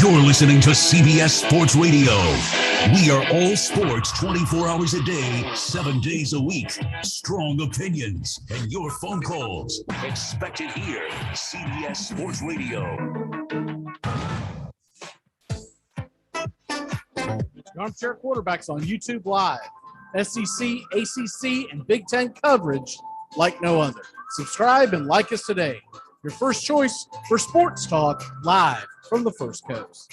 You're listening to CBS Sports Radio. We are all sports 24 hours a day, 7 days a week. Strong opinions and your phone calls. Expect it here. CBS Sports Radio. The Armchair Quarterbacks on YouTube Live. SEC, ACC, and Big Ten coverage like no other. Subscribe and like us today. Your first choice for sports talk live from the First Coast.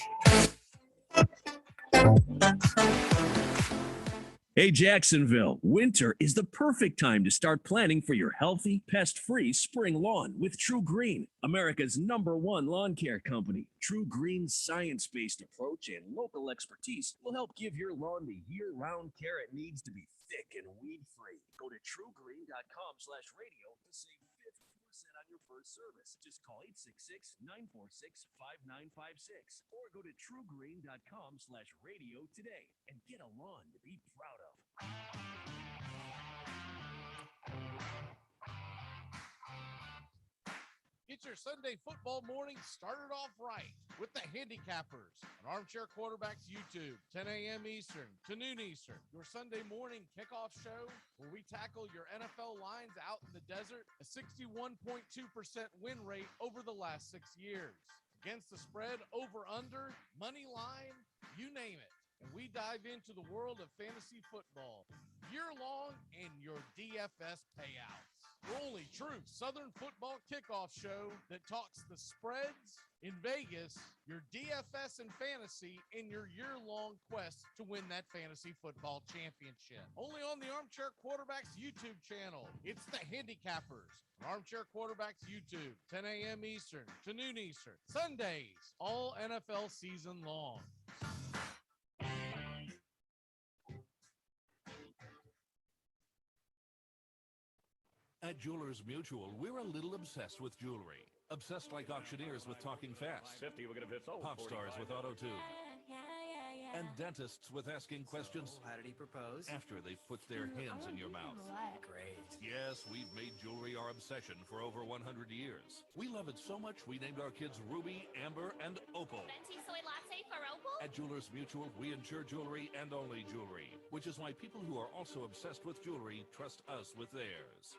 Hey, Jacksonville, winter is the perfect time to start planning for your healthy, pest-free spring lawn with True Green, America's #1 lawn care company. True Green's science-based approach and local expertise will help give your lawn the year-round care it needs to be thick and weed-free. Go to truegreen.com/radio to save 50% on your first service. Just call 866-946-5956 or go to truegreen.com/radio today and get a lawn to be proud of. Get your Sunday football morning started off right with the Handicappers on Armchair Quarterbacks YouTube, 10 a.m. Eastern to noon Eastern. Your Sunday morning kickoff show where we tackle your NFL lines out in the desert, a 61.2% win rate over the last 6 years. Against the spread, over, under, money line, you name it. And we dive into the world of fantasy football year-long and your DFS payouts. Your only true Southern football kickoff show that talks the spreads in Vegas, your DFS and fantasy, in your year-long quest to win that fantasy football championship. Only on the Armchair Quarterbacks YouTube channel. It's the Handicappers. Armchair Quarterbacks YouTube, 10 a.m. Eastern to noon Eastern. Sundays, all NFL season long. At Jewelers Mutual, we're a little obsessed with jewelry. Obsessed like auctioneers with talking fast. 50, we're gonna fit sold. Pop stars with auto-tune. And dentists with asking questions. So how did he propose? After they've put their hands in your mouth. Great. Yes, we've made jewelry our obsession for over 100 years. We love it so much, we named our kids Ruby, Amber, and Opal. Venti soy latte for Opal? At Jewelers Mutual, we insure jewelry and only jewelry, which is why people who are also obsessed with jewelry trust us with theirs.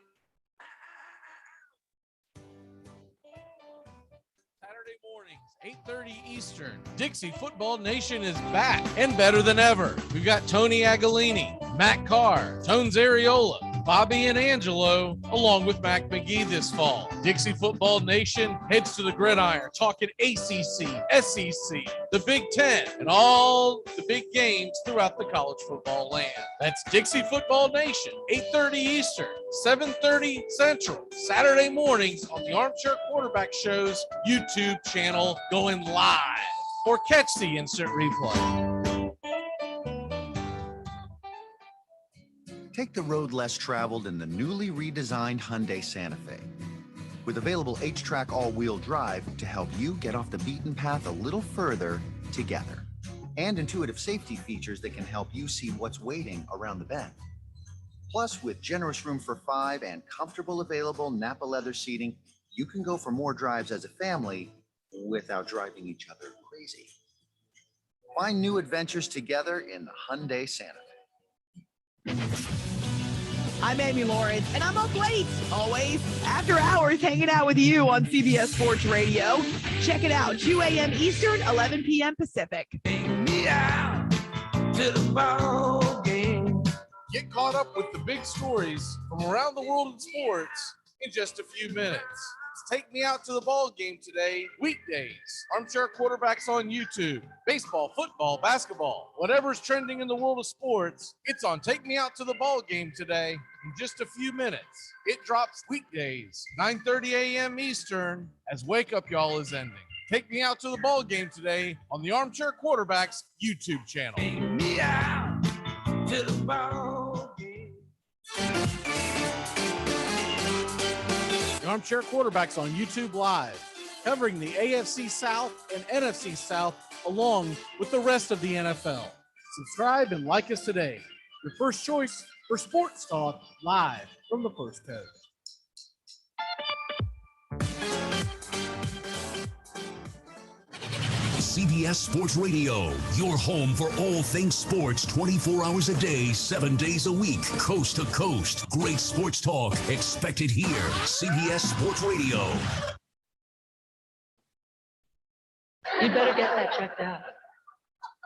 Saturday mornings, 8:30 Eastern. Dixie Football Nation is back and better than ever. We've got Tony Agolini, Matt Carr, Tones Ariola, Bobby and Angelo, along with Mac McGee this fall. Dixie Football Nation heads to the gridiron, talking ACC, SEC, the Big Ten, and all the big games throughout the college football land. That's Dixie Football Nation, 8:30 Eastern, 7:30 Central, Saturday mornings on the Armchair Quarterback Show's YouTube channel, going live. Or catch the instant replay. Take the road less traveled in the newly redesigned Hyundai Santa Fe. With available H-Track all-wheel drive to help you get off the beaten path a little further together. And intuitive safety features that can help you see what's waiting around the bend. Plus, with generous room for 5 and comfortable available Napa leather seating, you can go for more drives as a family without driving each other crazy. Find new adventures together in the Hyundai Santa Fe. I'm Amy Lawrence, and I'm up late, always, after hours, hanging out with you on CBS Sports Radio. Check it out, 2 a.m. Eastern, 11 p.m. Pacific. Me out to the ball game. Get caught up with the big stories from around the world of sports in just a few minutes. It's Take Me Out to the Ball Game today, weekdays. Armchair Quarterbacks on YouTube. Baseball, football, basketball, whatever's trending in the world of sports, it's on Take Me Out to the Ball Game today in just a few minutes. It drops weekdays, 9:30 a.m. Eastern, as Wake Up Y'all is ending. Take Me Out to the Ball Game today on the Armchair Quarterbacks YouTube channel. Take me out to the ball game. The Armchair Quarterbacks on YouTube Live, covering the AFC South and NFC South along with the rest of the NFL. Subscribe and like us today. Your first choice for sports talk live from the First Coast. CBS Sports Radio, your home for all things sports 24 hours a day, 7 days a week, coast to coast. Great sports talk expected here. CBS Sports Radio. You'd better get that checked out.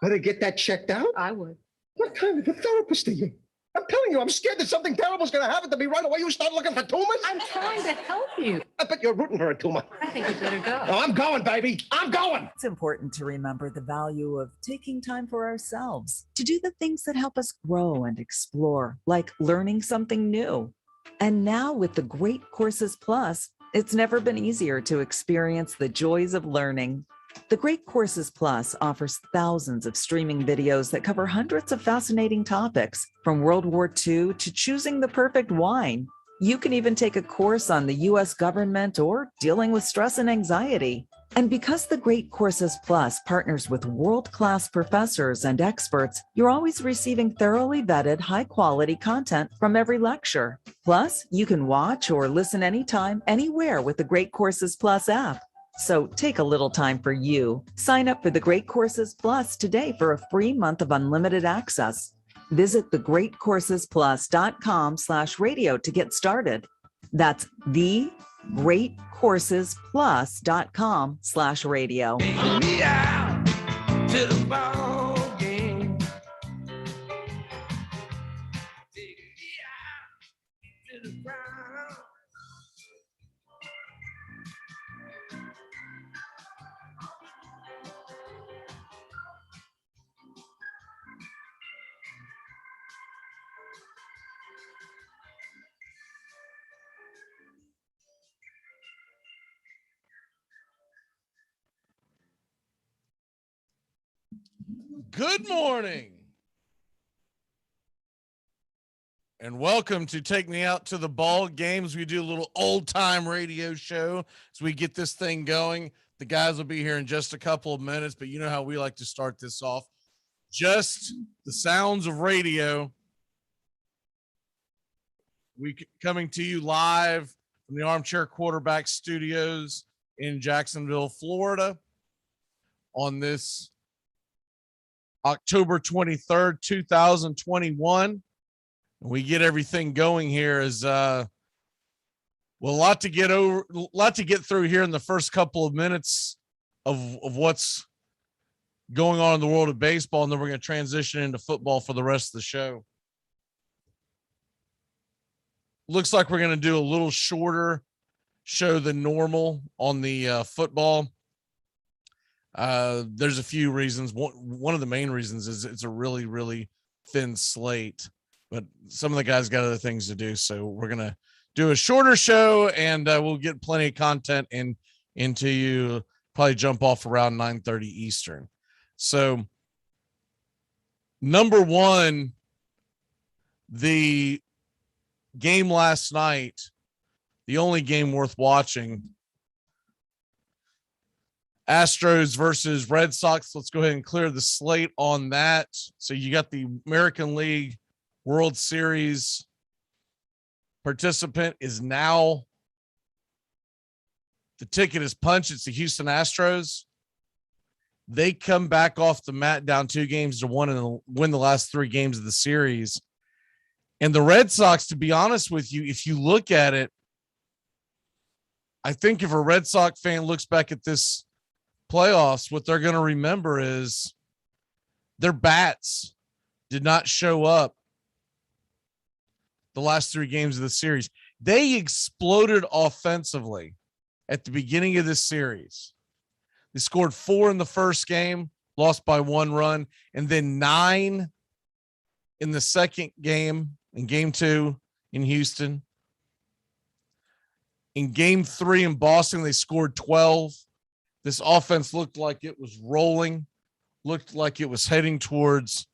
Better get that checked out? I would. What kind of a therapist are you? I'm telling you, I'm scared that something terrible is going to happen to me right away. You start looking for tumors? I'm trying to help you. I bet you're rooting for a tumor. I think you better go. No, I'm going, baby. I'm going. It's important to remember the value of taking time for ourselves to do the things that help us grow and explore, like learning something new. And now with the Great Courses Plus, it's never been easier to experience the joys of learning. The Great Courses Plus offers thousands of streaming videos that cover hundreds of fascinating topics, from World War II to choosing the perfect wine. You can even take a course on the U.S. government or dealing with stress and anxiety. And because the Great Courses Plus partners with world-class professors and experts, you're always receiving thoroughly vetted, high-quality content from every lecture. Plus, you can watch or listen anytime, anywhere with the Great Courses Plus app. So take a little time for you. Sign up for the Great Courses Plus today for a free month of unlimited access. Visit thegreatcoursesplus.com/radio to get started. That's thegreatcoursesplus.com/radio. Good morning. And welcome to Take Me Out to the Ball Games. We do a little old time radio show as we get this thing going. The guys will be here in just a couple of minutes, but you know how we like to start this off. Just the sounds of radio. We coming to you live from the Armchair Quarterback Studios in Jacksonville, Florida on this October 23rd, 2021. We get everything going here as well, a lot to get through here in the first couple of minutes of what's going on in the world of baseball, and then we're going to transition into football for the rest of the show. Looks like we're going to do a little shorter show than normal on the football. There's a few reasons. One of the main reasons is it's a really, really thin slate, but some of the guys got other things to do. So we're going to do a shorter show, and we'll get plenty of content into you, probably jump off around 9:30 Eastern. So number one, the game last night, the only game worth watching, Astros versus Red Sox. Let's go ahead and clear the slate on that. So you got the American League World Series participant is now, the ticket is punched. It's the Houston Astros. They come back off the mat down 2-1 and win the last 3 games of the series. And the Red Sox, to be honest with you, if you look at it, I think if a Red Sox fan looks back at this playoffs, what they're going to remember is their bats did not show up the last 3 games of the series. They exploded offensively at the beginning of this series. They scored 4 in the first game, lost by 1 run, and then 9 in the second game, in game 2 in Houston. In game 3 in Boston, they scored 12. This offense looked like it was rolling, looked like it was heading towards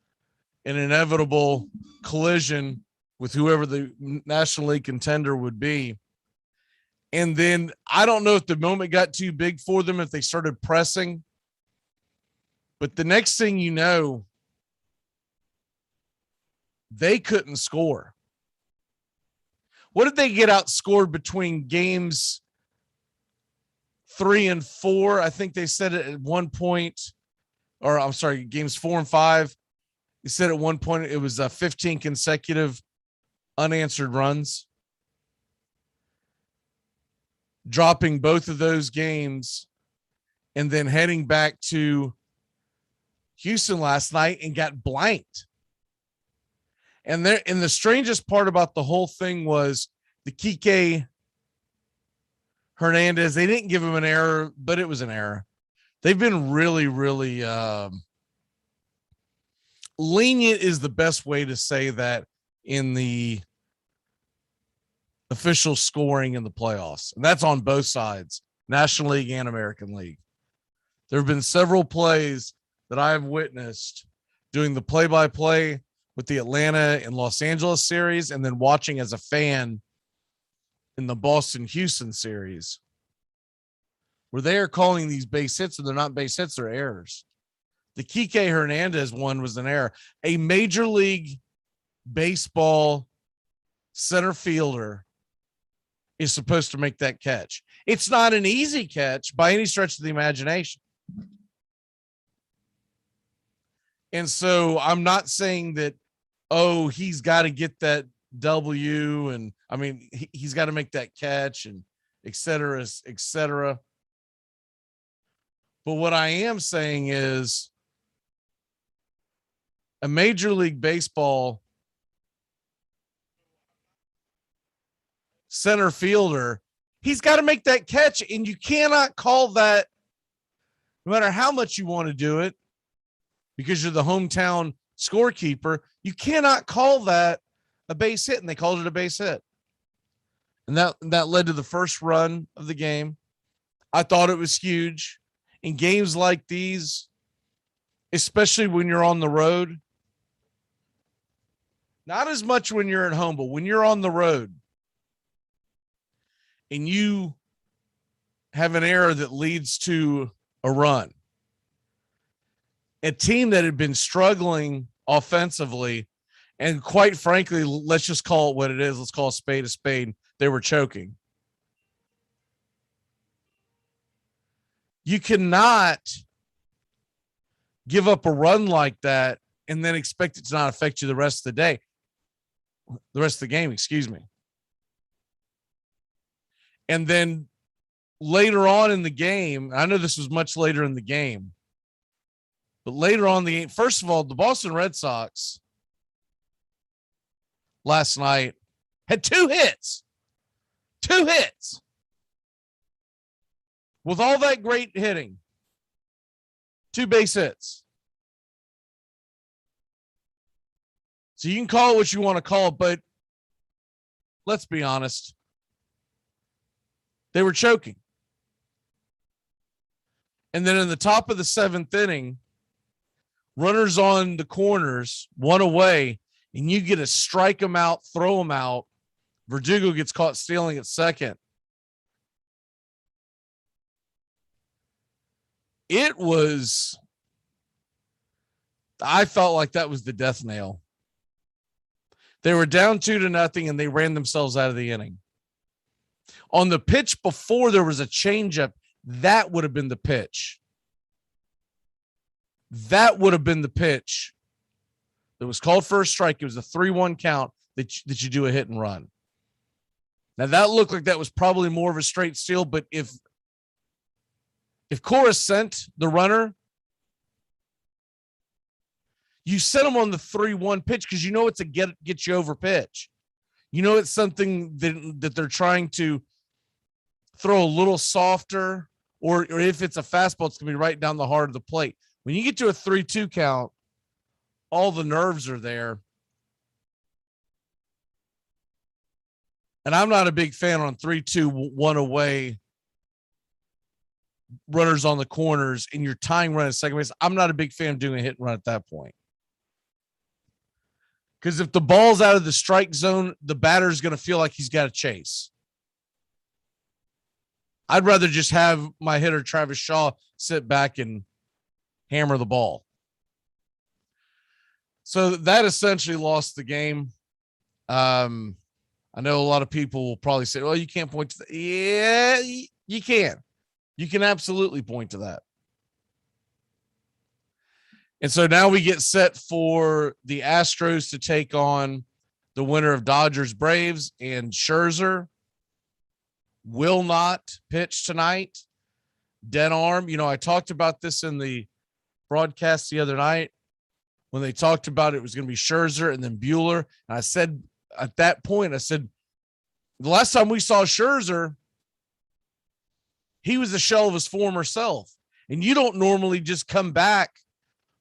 an inevitable collision with whoever the National League contender would be. And then I don't know if the moment got too big for them, if they started pressing. But the next thing you know, they couldn't score. What did they get outscored between games 3 and 4? I think they said it at one point or I'm sorry, games 4 and 5. He said at one point it was 15 consecutive unanswered runs. Dropping both of those games and then heading back to Houston last night and got blanked. And the strangest part about the whole thing was the Kike Hernandez, they didn't give him an error, but it was an error. They've been really, really lenient is the best way to say that in the official scoring in the playoffs. And that's on both sides, National League and American League. There have been several plays that I have witnessed doing the play-by-play with the Atlanta and Los Angeles series and then watching as a fan in the Boston-Houston series where they are calling these base hits and they're not base hits, they're errors. The Kike Hernandez one was an error. A Major League Baseball center fielder is supposed to make that catch. It's not an easy catch by any stretch of the imagination. And so I'm not saying that, oh, he's got to get that W. And I mean, he's got to make that catch and et cetera, et cetera. But what I am saying is a Major League Baseball center fielder, he's got to make that catch. And you cannot call that, no matter how much you want to do it, because you're the hometown scorekeeper, you cannot call that a base hit. And they called it a base hit. And that led to the first run of the game. I thought it was huge in games like these, especially when you're on the road. Not as much when you're at home, but when you're on the road and you have an error that leads to a run. A team that had been struggling offensively, and quite frankly, let's just call it what it is. Let's call a spade a spade. They were choking. You cannot give up a run like that and then expect it to not affect you the rest of the day. The rest of the game, excuse me. And then later on in the game, I know this was much later in the game, but later on in the game, first of all, the Boston Red Sox last night had 2 hits. 2 hits. With all that great hitting, 2 base hits. So you can call it what you want to call it, but let's be honest. They were choking. And then in the top of the 7th inning, runners on the corners, 1 away, and you get to strike them out, throw them out. Verdugo gets caught stealing at second. It was, I felt like that was the death nail. They were down 2-0 and they ran themselves out of the inning. On the pitch before there was a changeup, that would have been the pitch. That would have been the pitch that was called for a strike. It was a 3-1 count that you do a hit and run. Now that looked like that was probably more of a straight steal, but if Cora sent the runner, you sent him on the 3-1 pitch because you know it's a get you over pitch. You know it's something that they're trying to throw a little softer, or if it's a fastball, it's going to be right down the heart of the plate. When you get to a 3-2 count, all the nerves are there. And I'm not a big fan on 3-2, 1 away, runners on the corners, and you're tying run at second base. I'm not a big fan of doing a hit and run at that point. Because if the ball's out of the strike zone, the batter's going to feel like he's got to chase. I'd rather just have my hitter, Travis Shaw, sit back and hammer the ball. So that essentially lost the game. I know a lot of people will probably say, well, you can't point to that. Yeah, you can. You can absolutely point to that. And so now we get set for the Astros to take on the winner of Dodgers Braves, and Scherzer will not pitch tonight. Dead arm. You know, I talked about this in the broadcast the other night when they talked about it was going to be Scherzer and then Buehler. And I said at that point, I said, the last time we saw Scherzer, he was a shell of his former self. And you don't normally just come back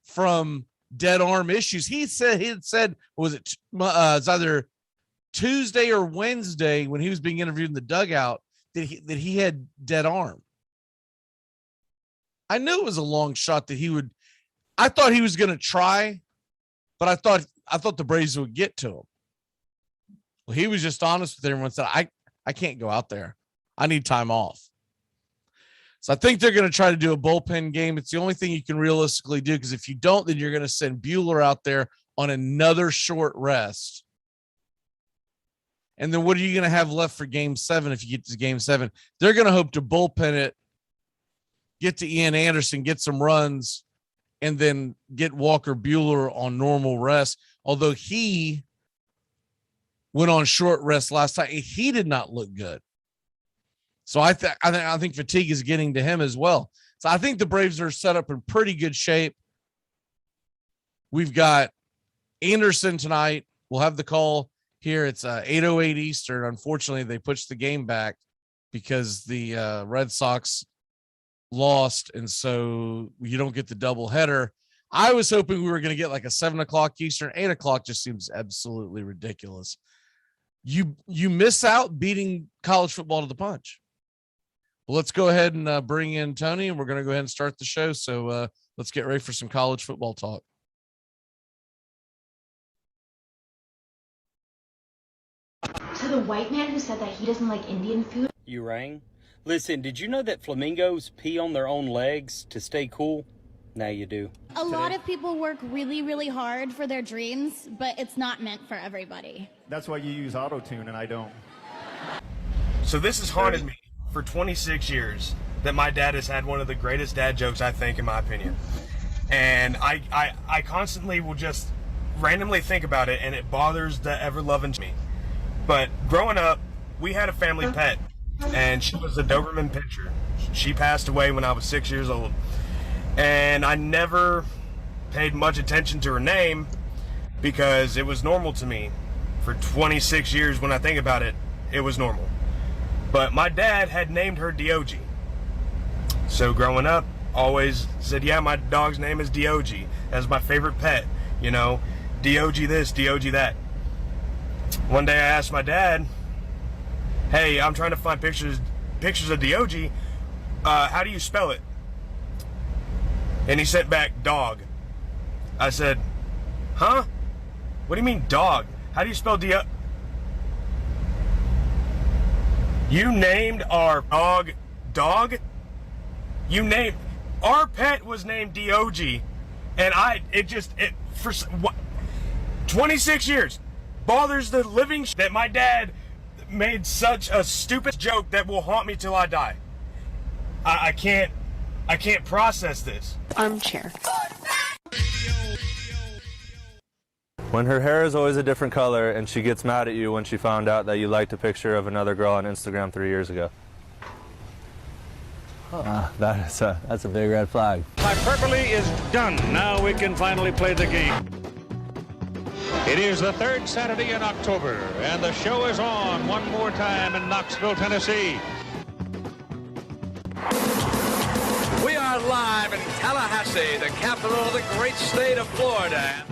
from dead arm issues. He had said, was it it's either Tuesday or Wednesday when he was being interviewed in the dugout that he had dead arm. I knew it was a long shot that he would. I thought he was going to try, but I thought the Braves would get to him. Well, he was just honest with everyone. Said, I can't go out there. I need time off. So I think they're going to try to do a bullpen game. It's the only thing you can realistically do, because if you don't, then you're going to send Buehler out there on another short rest. And then what are you going to have left for game 7 if you get to game 7? They're going to hope to bullpen it, get to Ian Anderson, get some runs, and then get Walker Buehler on normal rest. Although he went on short rest last time, he did not look good. So I think fatigue is getting to him as well. So I think the Braves are set up in pretty good shape. We've got Anderson tonight. We'll have the call here. It's 8:08 Eastern. Unfortunately, they pushed the game back because the Red Sox lost, and so you don't get the double header. I was hoping we were going to get like a 7 o'clock Eastern. 8 o'clock just seems absolutely ridiculous. You miss out beating college football to the punch. Well, let's go ahead and bring in Tony, and we're going to go ahead and start the show. So let's get ready for some college football talk. To the white man who said that he doesn't like Indian food. You rang? Listen, did you know that flamingos pee on their own legs to stay cool? Now you do. A lot of people work really, really hard for their dreams, but it's not meant for everybody. That's why you use auto-tune and I don't. So this has haunted me for 26 years, that my dad has had one of the greatest dad jokes, I think, in my opinion. And I constantly will just randomly think about it, and it bothers the ever-loving me. But growing up, we had a family pet, and she was a Doberman Pinscher. She passed away when I was 6 years old. And I never paid much attention to her name because it was normal to me. For 26 years, when I think about it, it was normal. But my dad had named her Diogi. So growing up, always said, yeah, my dog's name is Diogi. That's my favorite pet, you know, Diogi this, Diogi that. One day I asked my dad, hey, I'm trying to find pictures of Diogi. How do you spell it? And he sent back dog. I said, huh? What do you mean dog? How do you spell Diogi? You named our dog? You named, our pet was named Diogi, and for 26 years, bothers the living that my dad made such a stupid joke that will haunt me till I die. I can't process this. Armchair. When her hair is always a different color and she gets mad at you when she found out that you liked a picture of another girl on Instagram 3 years ago. That's a big red flag. Hyperbole is done. Now we can finally play the game. It is the third Saturday in October, and the show is on one more time in Knoxville, Tennessee. We are live in Tallahassee, the capital of the great state of Florida.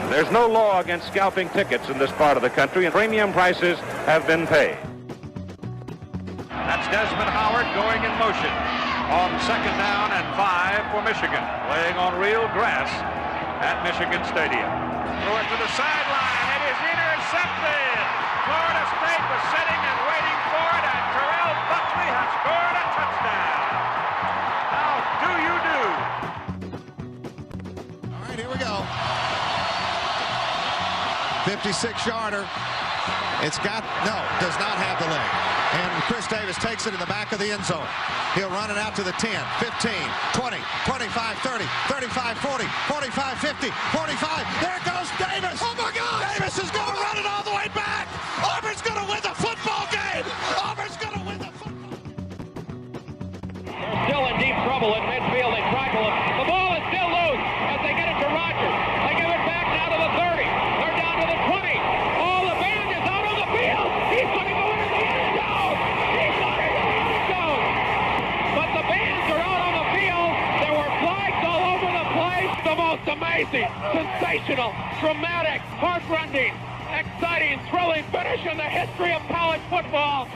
There's no law against scalping tickets in this part of the country, and premium prices have been paid. That's Desmond Howard going in motion on 2nd down and 5 for Michigan, playing on real grass at Michigan Stadium. Throw it to the sideline. It is intercepted. Florida State was sitting and waiting for it, and Terrell Buckley has scored a touchdown. How do you do? All right, here we go. 56-yarder. Does not have the leg. And Chris Davis takes it in the back of the end zone. He'll run it out to the 10, 15, 20, 25, 30, 35, 40, 45, 50, 45. There goes Davis. Oh my God! Davis is going to run it all the way back. Auburn's going to win the football game. Auburn's going to win the football game. They're still in deep trouble in midfield. They tackle him. The ball is still loose as they get it to Rodgers. They give it back now to the 30. They're down to the 20. Oh, the band is out on the field. He's going to go into the end zone. He's going to the end zone. But the bands are out on the field. There were flags all over the place. The most amazing, sensational, dramatic, heart-rending, exciting, thrilling finish in the history of college football.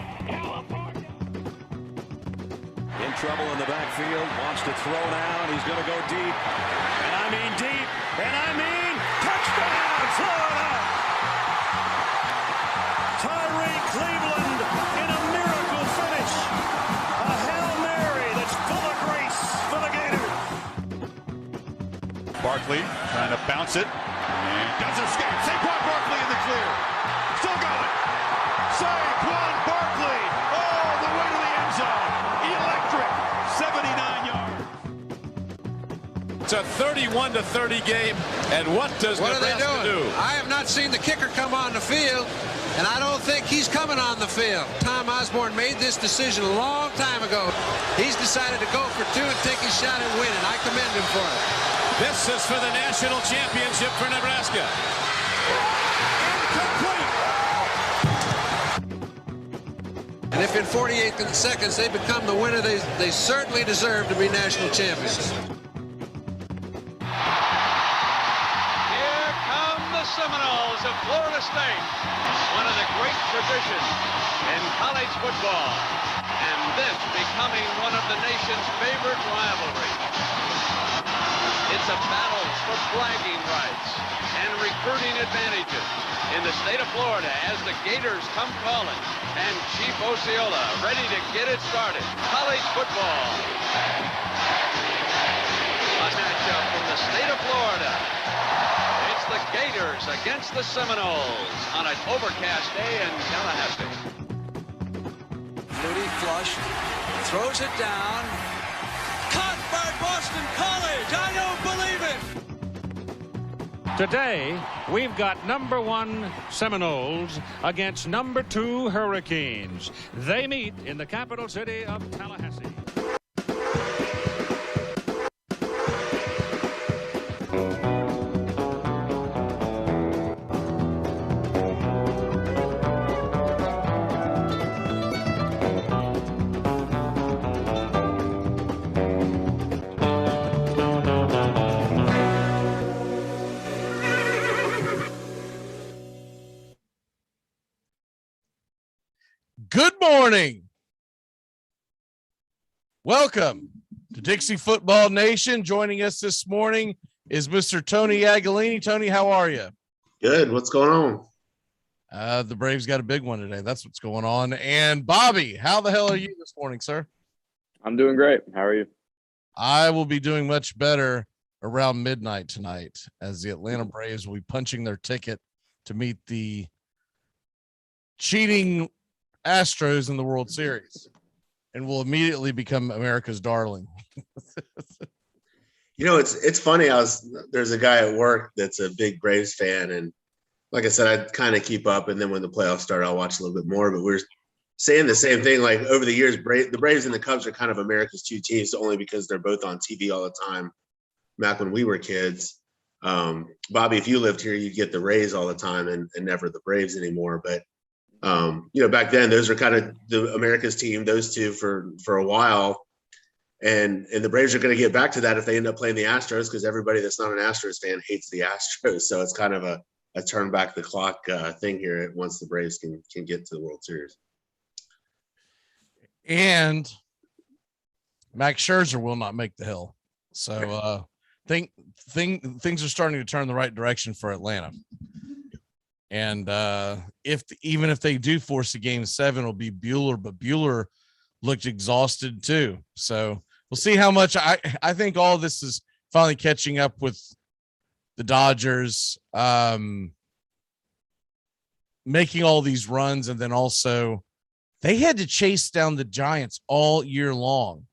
In trouble in the backfield, wants to throw now, and he's going to go deep. And I mean deep, and I mean touchdown, Florida! Tyree Cleveland in a miracle finish. A Hail Mary that's full of grace for the Gators. Barkley trying to bounce it. And doesn't escape. Saquon Barkley in the clear. Still going. Saquon Barkley all the way to the end zone. Electric, 79 yards. It's a 31-30 game, and what does Nebraska do? I have not seen the kicker come on the field, and I don't think he's coming on the field. Tom Osborne made this decision a long time ago. He's decided to go for two and take his shot at winning. I commend him for it. This is for the national championship for Nebraska. And if in 48 seconds they become the winner, they certainly deserve to be national champions. Here come the Seminoles of Florida State, one of the great traditions in college football, and this becoming one of the nation's favorite rivalries. It's a battle for flagging rights and recruiting advantages in the state of Florida as the Gators come calling, and Chief Osceola ready to get it started. College football. A matchup from the state of Florida. It's the Gators against the Seminoles on an overcast day in Tallahassee. Moody flush, throws it down. Caught by Boston College. I don't believe it. Today, we've got number 1 Seminoles against number 2 Hurricanes. They meet in the capital city of Tallahassee. Good morning. Welcome to Dixie Football Nation. Joining us this morning is Mr. Tony Aguilini. Tony, how are you? Good. What's going on? The Braves got a big one today. That's what's going on. And Bobby, how the hell are you this morning, sir? I'm doing great. How are you? I will be doing much better around midnight tonight as the Atlanta Braves will be punching their ticket to meet the cheating Astros in the World Series and will immediately become America's darling. You know, it's funny. There's a guy at work that's a big Braves fan, and like I said, I kind of keep up, and then when the playoffs start, I'll watch a little bit more. But we're saying the same thing. Like over the years, the Braves and the Cubs are kind of America's two teams, only because they're both on TV all the time. Back when we were kids, Bobby, if you lived here, you'd get the Rays all the time and never the Braves anymore. But you know, back then those are kind of the America's team, those two for a while. And the Braves are going to get back to that if they end up playing the Astros, because everybody that's not an Astros fan hates the Astros. So it's kind of a turn back the clock thing here once the Braves can get to the World Series. And Max Scherzer will not make the hill. So things are starting to turn the right direction for Atlanta. And even if they do force a game 7, it'll be Buehler, but Buehler looked exhausted too. So we'll see how much. I think all this is finally catching up with the Dodgers. making all these runs, and then also they had to chase down the Giants all year long.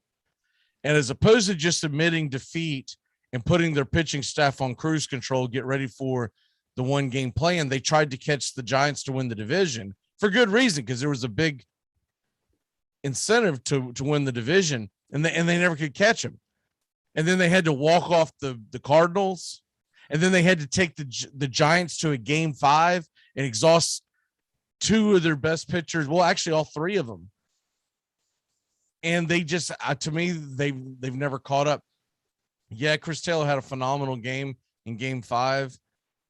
And as opposed to just admitting defeat and putting their pitching staff on cruise control, get ready for the one-game plan, they tried to catch the Giants to win the division for good reason, because there was a big incentive to win the division, and they never could catch them. And then they had to walk off the Cardinals, and then they had to take the Giants to a Game 5 and exhaust two of their best pitchers. Well, actually, all three of them. And they just, to me, they've never caught up. Yeah, Chris Taylor had a phenomenal game in Game 5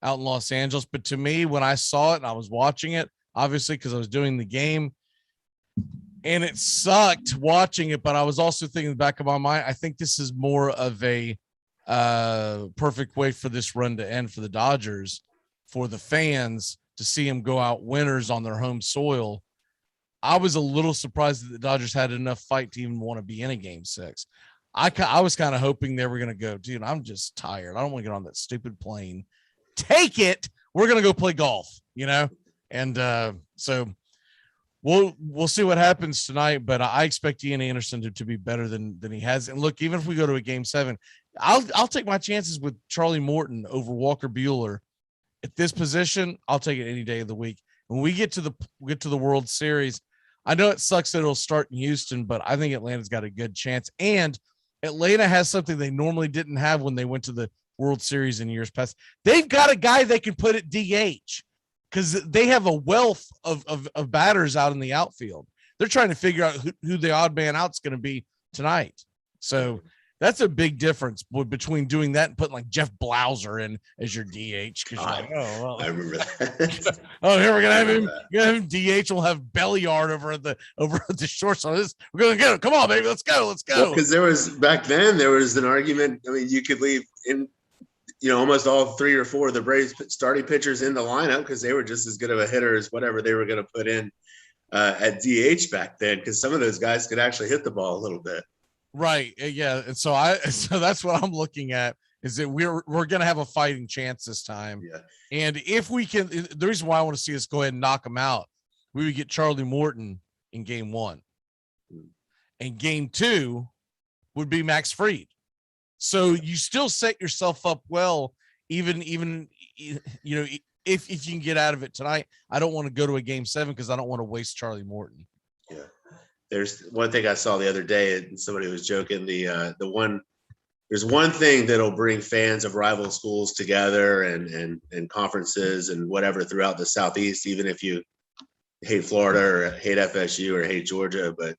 out in Los Angeles. But to me, when I saw it and I was watching it, obviously because I was doing the game, and it sucked watching it, but I was also thinking in the back of my mind, I think this is more of a perfect way for this run to end for the Dodgers, for the fans to see them go out winners on their home soil. I was a little surprised that the Dodgers had enough fight to even want to be in a Game 6. I was kind of hoping they were going to go, dude, I'm just tired. I don't want to get on that stupid plane. Take it. We're going to go play golf, And so we'll see what happens tonight, but I expect Ian Anderson to be better than he has. And look, even if we go to a Game 7, I'll take my chances with Charlie Morton over Walker Buehler. At this position, I'll take it any day of the week. When we get to the World Series, I know it sucks that it'll start in Houston, but I think Atlanta's got a good chance. And Atlanta has something they normally didn't have when they went to the World Series in years past. They've got a guy they can put at DH, because they have a wealth of batters out in the outfield. They're trying to figure out who the odd man out's going to be tonight. So that's a big difference between doing that and putting like Jeff Blauser in as your DH. Because I remember that. Oh, here we're gonna have him. You're gonna have him DH. We'll have Belliard over at the shortstop. We're gonna get him. Come on, baby, let's go. Because there was an argument. I mean, you could leave in, almost all 3 or 4 of the Braves starting pitchers in the lineup because they were just as good of a hitter as whatever they were going to put in at DH back then. Because some of those guys could actually hit the ball a little bit. Right. Yeah. And so that's what I'm looking at, is that we're going to have a fighting chance this time. Yeah. And if we can, the reason why I want to see us go ahead and knock them out, we would get Charlie Morton in Game 1, and Game 2 would be Max Fried. So you still set yourself up well, even if you can get out of it tonight. I don't want to go to a Game 7 because I don't want to waste Charlie Morton. Yeah. There's one thing I saw the other day, and somebody was joking. There's one thing that'll bring fans of rival schools together and conferences and whatever throughout the Southeast, even if you hate Florida or hate FSU or hate Georgia, but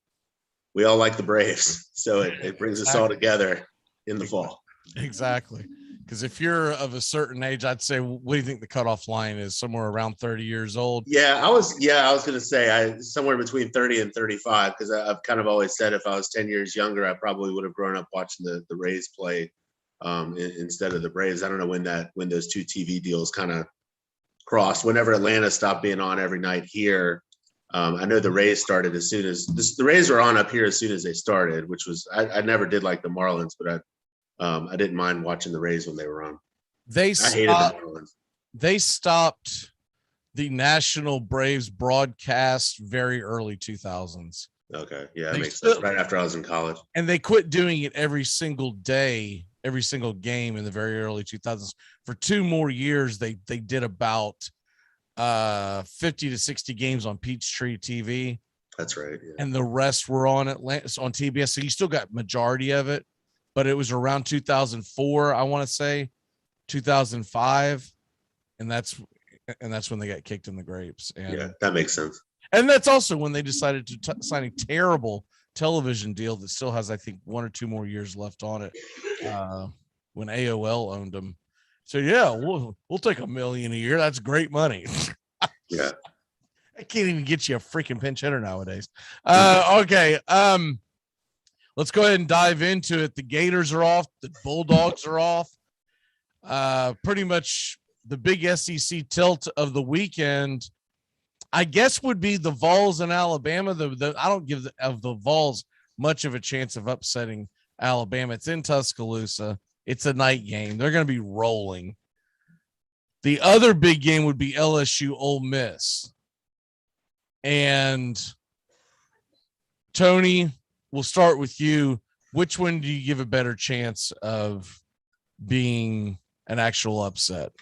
we all like the Braves. So it brings us all together in the fall. Exactly. Because if you're of a certain age, I'd say, what do you think the cutoff line is? Somewhere around 30 years old? Yeah, I was going to say somewhere between 30 and 35, because I've kind of always said if I was 10 years younger, I probably would have grown up watching the Rays play instead of the Braves. I don't know when those two TV deals kind of crossed. Whenever Atlanta stopped being on every night here, I know the Rays started as soon as the Rays were on up here as soon as they started, which was I never did like the Marlins, but I didn't mind watching the Rays when they were on. They stopped the National Braves broadcast very early 2000s. Okay, yeah, that makes sense. Right after I was in college, and they quit doing it every single day, every single game in the very early 2000s. For 2 more years, they did about 50 to 60 games on Peachtree TV. That's right, yeah. And the rest were on Atlanta on TBS. So you still got majority of it. But it was around 2004, I want to say, 2005, and that's when they got kicked in the grapes. And, yeah, that makes sense. And that's also when they decided to sign a terrible television deal that still has, I think, 1 or 2 more years left on it. When AOL owned them, so yeah, we'll take $1 million a year. That's great money. Yeah, I can't even get you a freaking pinch hitter nowadays. Okay. Let's go ahead and dive into it. The Gators are off. The Bulldogs are off. Pretty much the big SEC tilt of the weekend, I guess, would be the Vols in Alabama. I don't give the Vols much of a chance of upsetting Alabama. It's in Tuscaloosa. It's a night game. They're going to be rolling. The other big game would be LSU Ole Miss. And Tony, we'll start with you. Which one do you give a better chance of being an actual upset?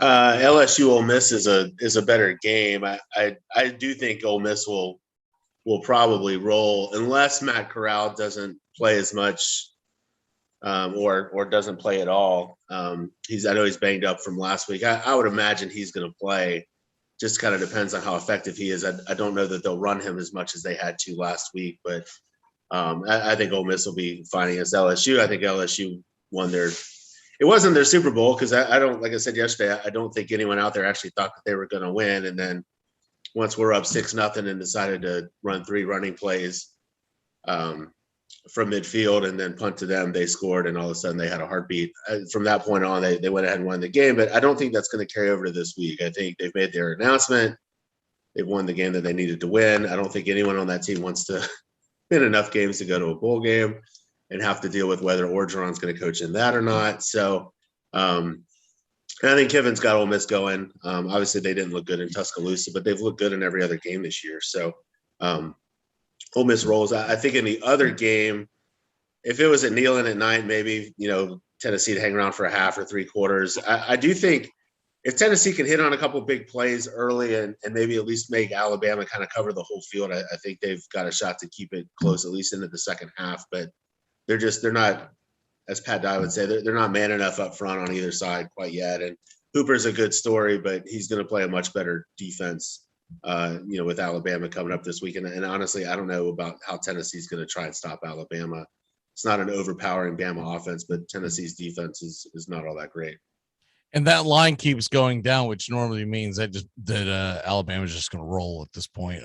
LSU Ole Miss is a better game. I do think Ole Miss will probably roll unless Matt Corral doesn't play as much or doesn't play at all. I know he's banged up from last week. I would imagine he's going to play. Just kind of depends on how effective he is. I don't know that they'll run him as much as they had to last week, but I think Ole Miss will be fine against LSU. I think LSU won it wasn't their Super Bowl because I don't, like I said yesterday, I don't think anyone out there actually thought that they were going to win. And then once we're up 6-0 and decided to run 3 running plays from midfield and then punt to them, they scored, and all of a sudden they had a heartbeat. From that point on, they went ahead and won the game. But I don't think that's going to carry over to this week. I think they've made their announcement. They've won the game that they needed to win. I don't think anyone on that team wants to win enough games to go to a bowl game and have to deal with whether Orgeron's going to coach in that or not. So and I think Kevin's got Ole Miss going. Obviously, they didn't look good in Tuscaloosa, but they've looked good in every other game this year. So Ole Miss rolls. I think in the other game, if it was at Neyland at night, maybe, Tennessee'd hang around for a half or 3 quarters. I do think if Tennessee can hit on a couple of big plays early and maybe at least make Alabama kind of cover the whole field, I think they've got a shot to keep it close, at least into the second half. But they're not, as Pat Dye would say, they're not man enough up front on either side quite yet. And Hooper's a good story, but he's going to play a much better defense, with Alabama coming up this week. And honestly, I don't know about how Tennessee's going to try and stop Alabama. It's not an overpowering Bama offense, but Tennessee's defense is not all that great. And that line keeps going down, which normally means that Alabama's just going to roll at this point.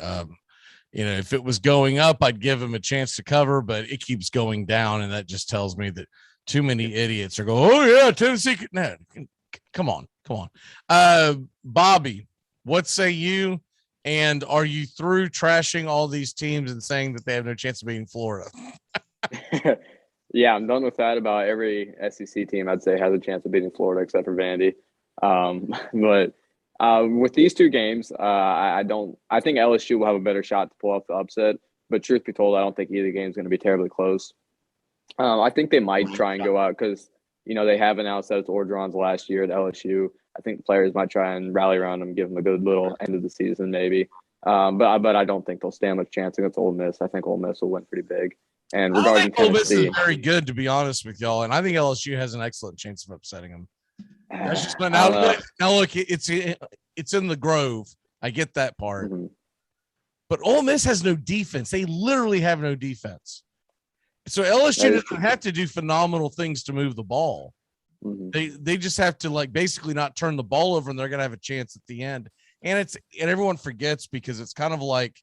If it was going up, I'd give them a chance to cover, but it keeps going down, and that just tells me that too many idiots are going, oh yeah, Tennessee. No, come on. Bobby, what say you? And are you through trashing all these teams and saying that they have no chance of beating Florida? Yeah, I'm done with that. About every SEC team I'd say has a chance of beating Florida except for Vandy. But with these 2 games, I think LSU will have a better shot to pull off the upset. But truth be told, I don't think either game is going to be terribly close. I think they might try and go out because, they have announced that it's Orgeron's last year at LSU. I think the players might try and rally around him, give him a good little end of the season maybe. But I don't think they'll stand much chance against Ole Miss. I think Ole Miss will win pretty big. And regarding Ole Miss is very good, to be honest with y'all, and I think LSU has an excellent chance of upsetting them. That's just now look, it's in the Grove. I get that part, but Ole Miss has no defense. They literally have no defense. So LSU doesn't have to do phenomenal things to move the ball. They just have to basically not turn the ball over, and they're gonna have a chance at the end. And everyone forgets because it's kind of like.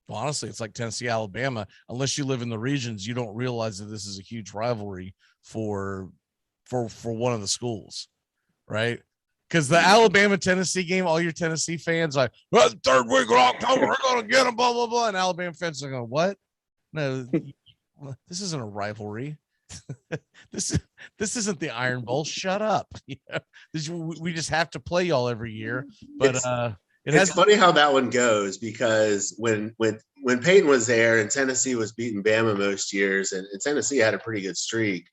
Well, honestly, it's like Tennessee, Alabama. Unless you live in the regions, you don't realize that this is a huge rivalry for one of the schools, right? Because the Alabama-Tennessee game, all your Tennessee fans are well, the 3rd week of October, we're going to get them, blah, blah, blah. And Alabama fans are going, what? No, this isn't a rivalry. This isn't the Iron Bowl. Shut up. We just have to play y'all every year. But it's funny how that one goes because when Peyton was there and Tennessee was beating Bama most years and Tennessee had a pretty good streak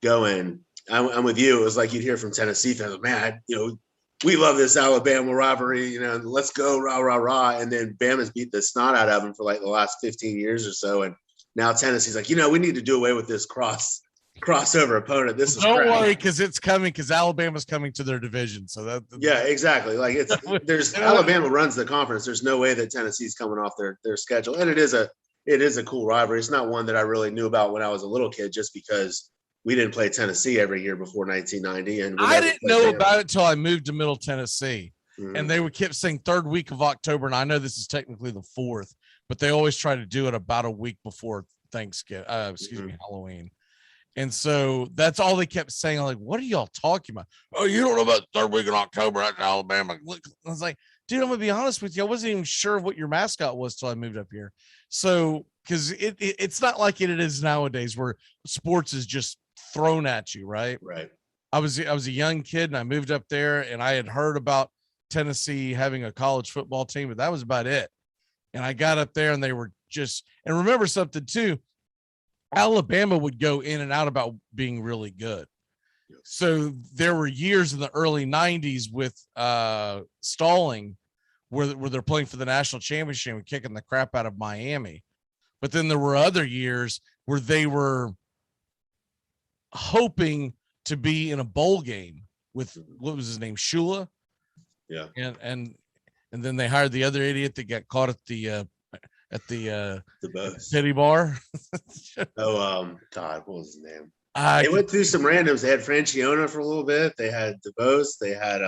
going, I'm with you. It was like you'd hear from Tennessee fans, man, we love this Alabama rivalry, let's go, rah, rah, rah. And then Bama's beat the snot out of them for the last 15 years or so. And now Tennessee's like, we need to do away with this crossover opponent. This is don't worry because it's coming because Alabama's coming to their division. So yeah, exactly. There's Alabama runs the conference. There's no way that Tennessee's coming off their schedule. And it is a cool rivalry. It's not one that I really knew about when I was a little kid, just because we didn't play Tennessee every year before 1990. And I didn't know about it till I moved to Middle Tennessee. And they would keep saying 3rd week of October. And I know this is technically the 4th, but they always try to do it about a week before Thanksgiving. Halloween. And so that's all they kept saying. I'm like, what are y'all talking about? Oh, you don't know about 3rd week in October at Alabama. I was like, dude, I'm going to be honest with you. I wasn't even sure what your mascot was till I moved up here. So, because it's not like it is nowadays where sports is just thrown at you, right? Right. I was a young kid and I moved up there and I had heard about Tennessee having a college football team, but that was about it. And I got up there and they were just, and remember something too, Alabama would go in and out about being really good. So there were years in the early 90s with Stalling where they're playing for the national championship and kicking the crap out of Miami. But then there were other years where they were hoping to be in a bowl game with, what was his name, Shula? Yeah. And then they hired the other idiot that got caught at the Teddy bar. God, what was his name? They went through some randoms. They had Franciona for a little bit. They had DeBose. They had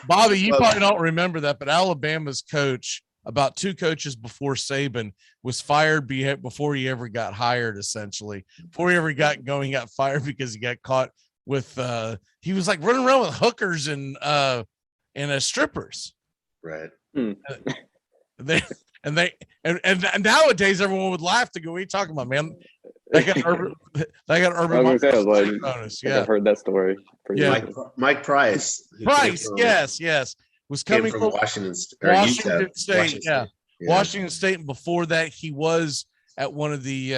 Bobby. You probably don't remember that, but Alabama's coach, about 2 coaches before Saban, was fired before he ever got hired. Essentially, before he ever got going, he got fired because he got caught with. He was like running around with hookers and strippers. Right. And nowadays everyone would laugh to go, "What are you talking about, man?" They got urban bonus. Yeah, I've heard that story. Yeah, Mike Price. Yes, was coming from Washington State. Washington State. Washington State. And before that, he was at one of the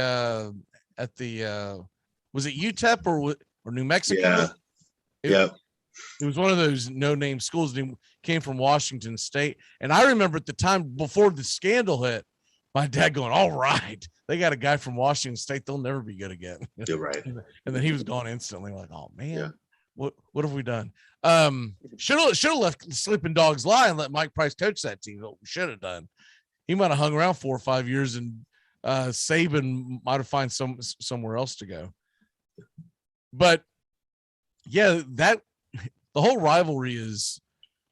was it UTEP or New Mexico? It was one of those no-name schools. And he came from Washington State. And I remember at the time before the scandal hit, my dad going, "All right, they got a guy from Washington State. They'll never be good again." You're right. And then he was gone instantly. Like, oh man, what have we done? Should have left Sleeping Dogs lie and let Mike Price coach that team. What we should have done. He might have hung around 4 or 5 years, and Saban might have found somewhere else to go. But yeah, the whole rivalry is,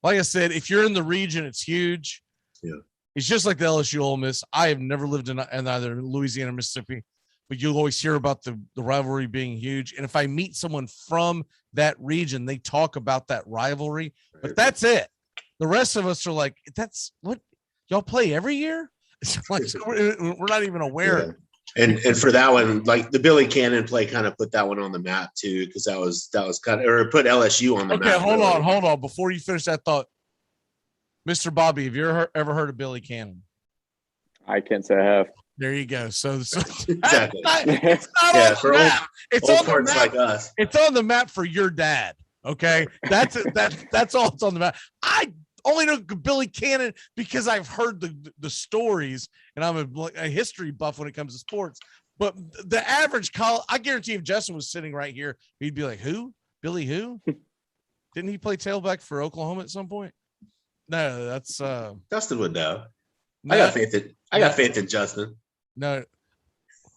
like I said, if you're in the region, it's huge. Yeah. It's just like the LSU Ole Miss. I have never lived in either Louisiana or Mississippi, but you'll always hear about the rivalry being huge. And if I meet someone from that region, they talk about that rivalry, but that's it. The rest of us are like, that's what y'all play every year. It's like, we're not even aware. Yeah. And for that one, like the Billy Cannon play kind of put that one on the map too, because that was kind of, or put LSU on the map. Okay, hold on. Before you finish that thought, Mr. Bobby, have you ever heard of Billy Cannon? I can't say I have. There you go. So exactly. It's not on the map. It's on the map. Like us. It's on the map for your dad. Okay, that's it. That's all it's on the map. I only know Billy Cannon because I've heard the stories, and I'm a history buff when it comes to sports. But the average college, I guarantee if Justin was sitting right here, he'd be like, "Who? Billy who? Didn't he play tailback for Oklahoma at some point?" No, that's Justin would know. No, I got faith in Justin. No,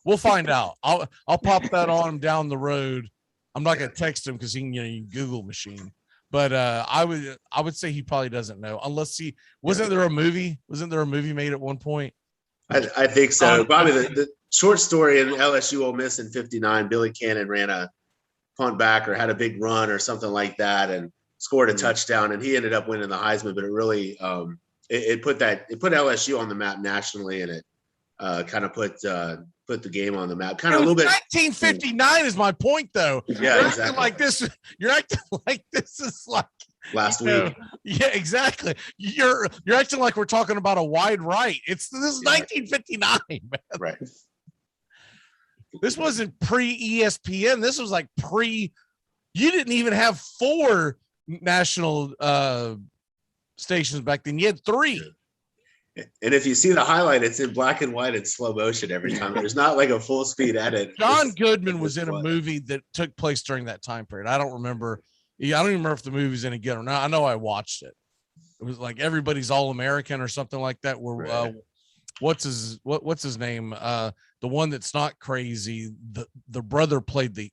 we'll find out. I'll pop that on him down the road. I'm not gonna text him because he can Google machine. But I would say he probably doesn't know unless he wasn't there a movie? Wasn't there a movie made at one point? I think so. Probably the short story in LSU Ole Miss in '59, Billy Cannon ran a punt back or had a big run or something like that and scored a touchdown, and he ended up winning the Heisman. But it really it put LSU on the map nationally, and it kind of put the game on the map. Kind of a little bit. 1959 is my point, though. Yeah, you're exactly. Acting like this. You're acting like this is like last week. Yeah, exactly. You're acting like we're talking about a wide right. This is 1959, man. Right. This wasn't pre-ESPN. This was like pre. You didn't even have 4 national stations back then. You had 3. And if you see the highlight, it's in black and white and slow motion every time. There's not like a full speed edit. John Goodman was in a movie that took place during that time period. I don't remember. I don't even remember if the movie's any good or not. I know I watched it. It was like Everybody's All American or something like that. Where what's his name? The one that's not crazy. The brother played the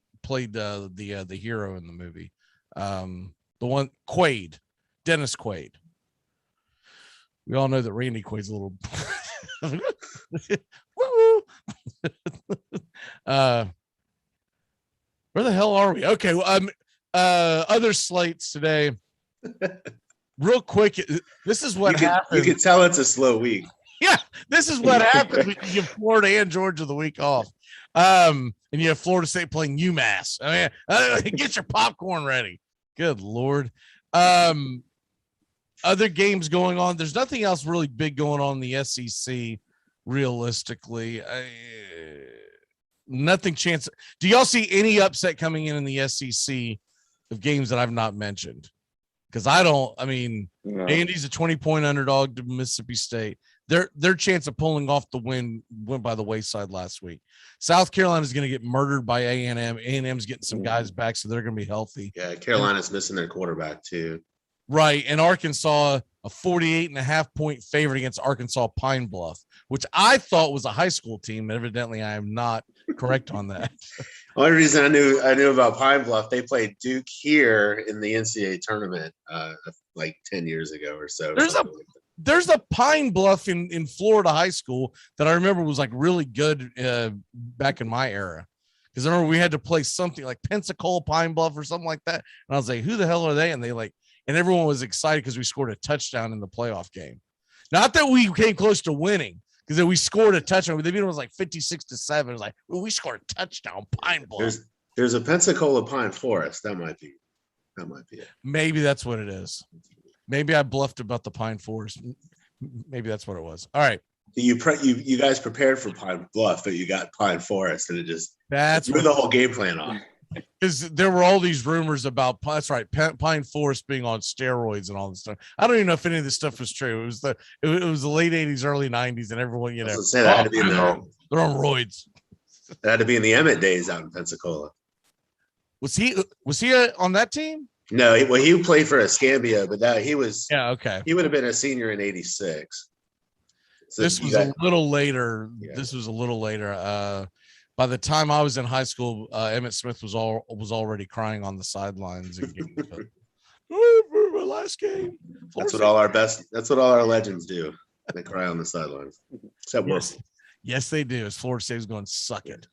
hero in the movie. The one Quaid, Dennis Quaid. We all know that Randy Quaid's a little where the hell are we? Okay, other slates today. Real quick, this is what happens. You can tell it's a slow week. Yeah, this is what happens when you give Florida and Georgia the week off. And you have Florida State playing UMass. I mean, get your popcorn ready. Good Lord. other games going on. There's nothing else really big going on in the SEC, realistically. Nothing chance. Do y'all see any upset coming in the SEC of games that I've not mentioned? Because I don't. I mean, No. Andy's a 20-point underdog to Mississippi State. Their chance of pulling off the win went by the wayside last week. South Carolina's going to get murdered by A&M. A&M's getting some guys back, so they're going to be healthy. Yeah, Carolina's missing their quarterback too. Right, and Arkansas, a 48.5-point favorite against Arkansas Pine Bluff, which I thought was a high school team. Evidently, I am not correct on that. Only reason I knew about Pine Bluff, they played Duke here in the NCAA tournament like 10 years ago or so. There's a Pine Bluff in Florida high school that I remember was like really good back in my era. Because I remember we had to play something like Pensacola Pine Bluff or something like that. And I was like, who the hell are they? And and everyone was excited because we scored a touchdown in the playoff game. Not that we came close to winning, because we scored a touchdown. The beat was like 56-7. It was like, well, we scored a touchdown, Pine Bluff. There's a Pensacola Pine Forest. That might be it. Maybe that's what it is. Maybe I bluffed about the Pine Forest. Maybe that's what it was. All right. You guys prepared for Pine Bluff, but you got Pine Forest, and it just threw the whole game plan off. Because there were all these rumors about that's right, Pine Forest being on steroids and all this stuff. I don't even know if any of this stuff was true. It was the late 80s, early 90s, and everyone, you know, they're on roids. That had to be in the Emmett days out in Pensacola. Was he on that team? No, he played for Escambia, but he was okay. He would have been a senior in '86. So this was a little later. Yeah. This was a little later. By the time I was in high school, Emmett Smith was already crying on the sidelines. My last game. That's what all our legends do. They cry on the sidelines. Except yes, they do. As Florida State is going, suck it.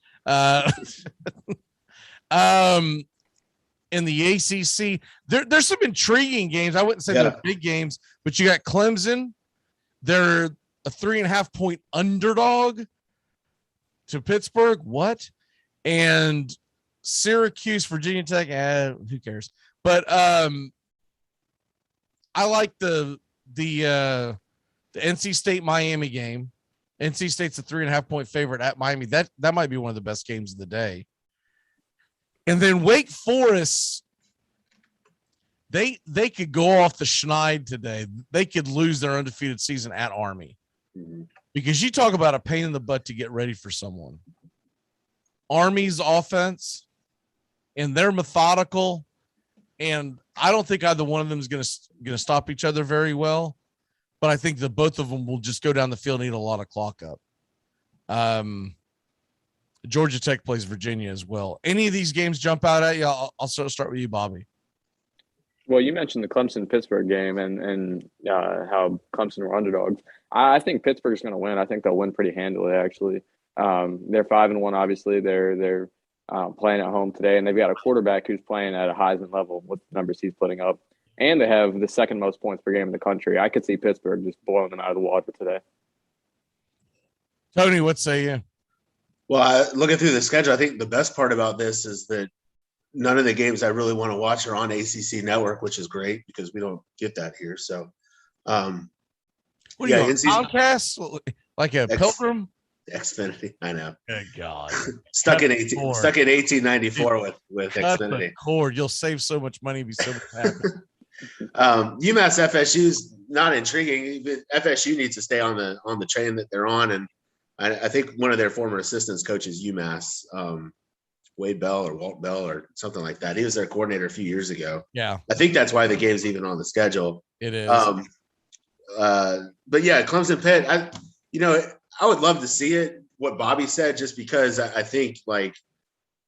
In the ACC, there's some intriguing games. I wouldn't say they're big games, but you got Clemson. They're a 3.5-point underdog to Pittsburgh. What? And Syracuse, Virginia Tech. Who cares? But I like the NC State Miami game. NC State's a 3.5-point favorite at Miami. That might be one of the best games of the day. And then Wake Forest, they could go off the schneid today. They could lose their undefeated season at Army. Because you talk about a pain in the butt to get ready for someone. Army's offense, and they're methodical, and I don't think either one of them is going to stop each other very well. But I think that both of them will just go down the field and eat a lot of clock up. Georgia Tech plays Virginia as well. Any of these games jump out at you? I'll start with you, Bobby. Well, you mentioned the Clemson-Pittsburgh game and how Clemson were underdogs. I think Pittsburgh's going to win. I think they'll win pretty handily, actually. They're 5-1, obviously. They're playing at home today, and they've got a quarterback who's playing at a Heisman level with the numbers he's putting up. And they have the second most points per game in the country. I could see Pittsburgh just blowing them out of the water today. Tony, what say you? Well, looking through the schedule, I think the best part about this is that none of the games I really want to watch are on ACC Network, which is great because we don't get that here. So, what are you on, Comcast? Like a Pilgrim? Xfinity, I know. Good God. Stuck in 1894 with Xfinity. Cord. You'll save so much money, be so much happy. UMass FSU's not intriguing. FSU needs to stay on the train that they're on, and I think one of their former assistants coaches UMass, Wade Bell or Walt Bell or something like that. He was their coordinator a few years ago. Yeah, I think that's why the game's even on the schedule. It is. But yeah, Clemson Pitt. I would love to see it. What Bobby said, just because I think like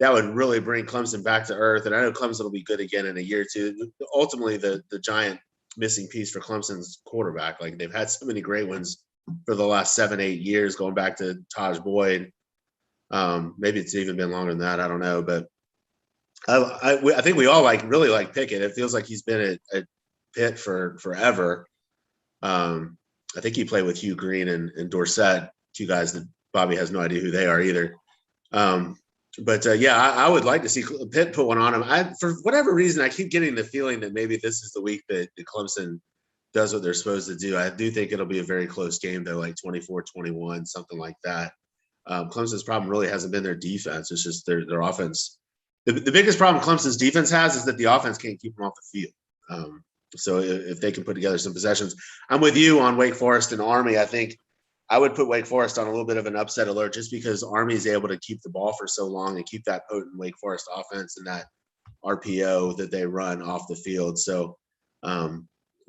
that would really bring Clemson back to earth. And I know Clemson will be good again in a year or two. Ultimately, the giant missing piece for Clemson's quarterback. Like they've had so many great ones for the last 7-8 years, going back to Taj Boyd. Maybe it's even been longer than that. I don't know, but I think we all really like Pickett. It feels like he's been at Pitt for forever. I think he played with Hugh Green and Dorsett, two guys that Bobby has no idea who they are either. I would like to see Pitt put one on him. For whatever reason, I keep getting the feeling that maybe this is the week that Clemson does what they're supposed to do. I do think it'll be a very close game, though, like 24-21, something like that. Clemson's problem really hasn't been their defense. It's just their offense. The biggest problem Clemson's defense has is that the offense can't keep them off the field. So if they can put together some possessions, I'm with you on Wake Forest and Army. I think I would put Wake Forest on a little bit of an upset alert just because Army is able to keep the ball for so long and keep that potent Wake Forest offense and that RPO that they run off the field. So,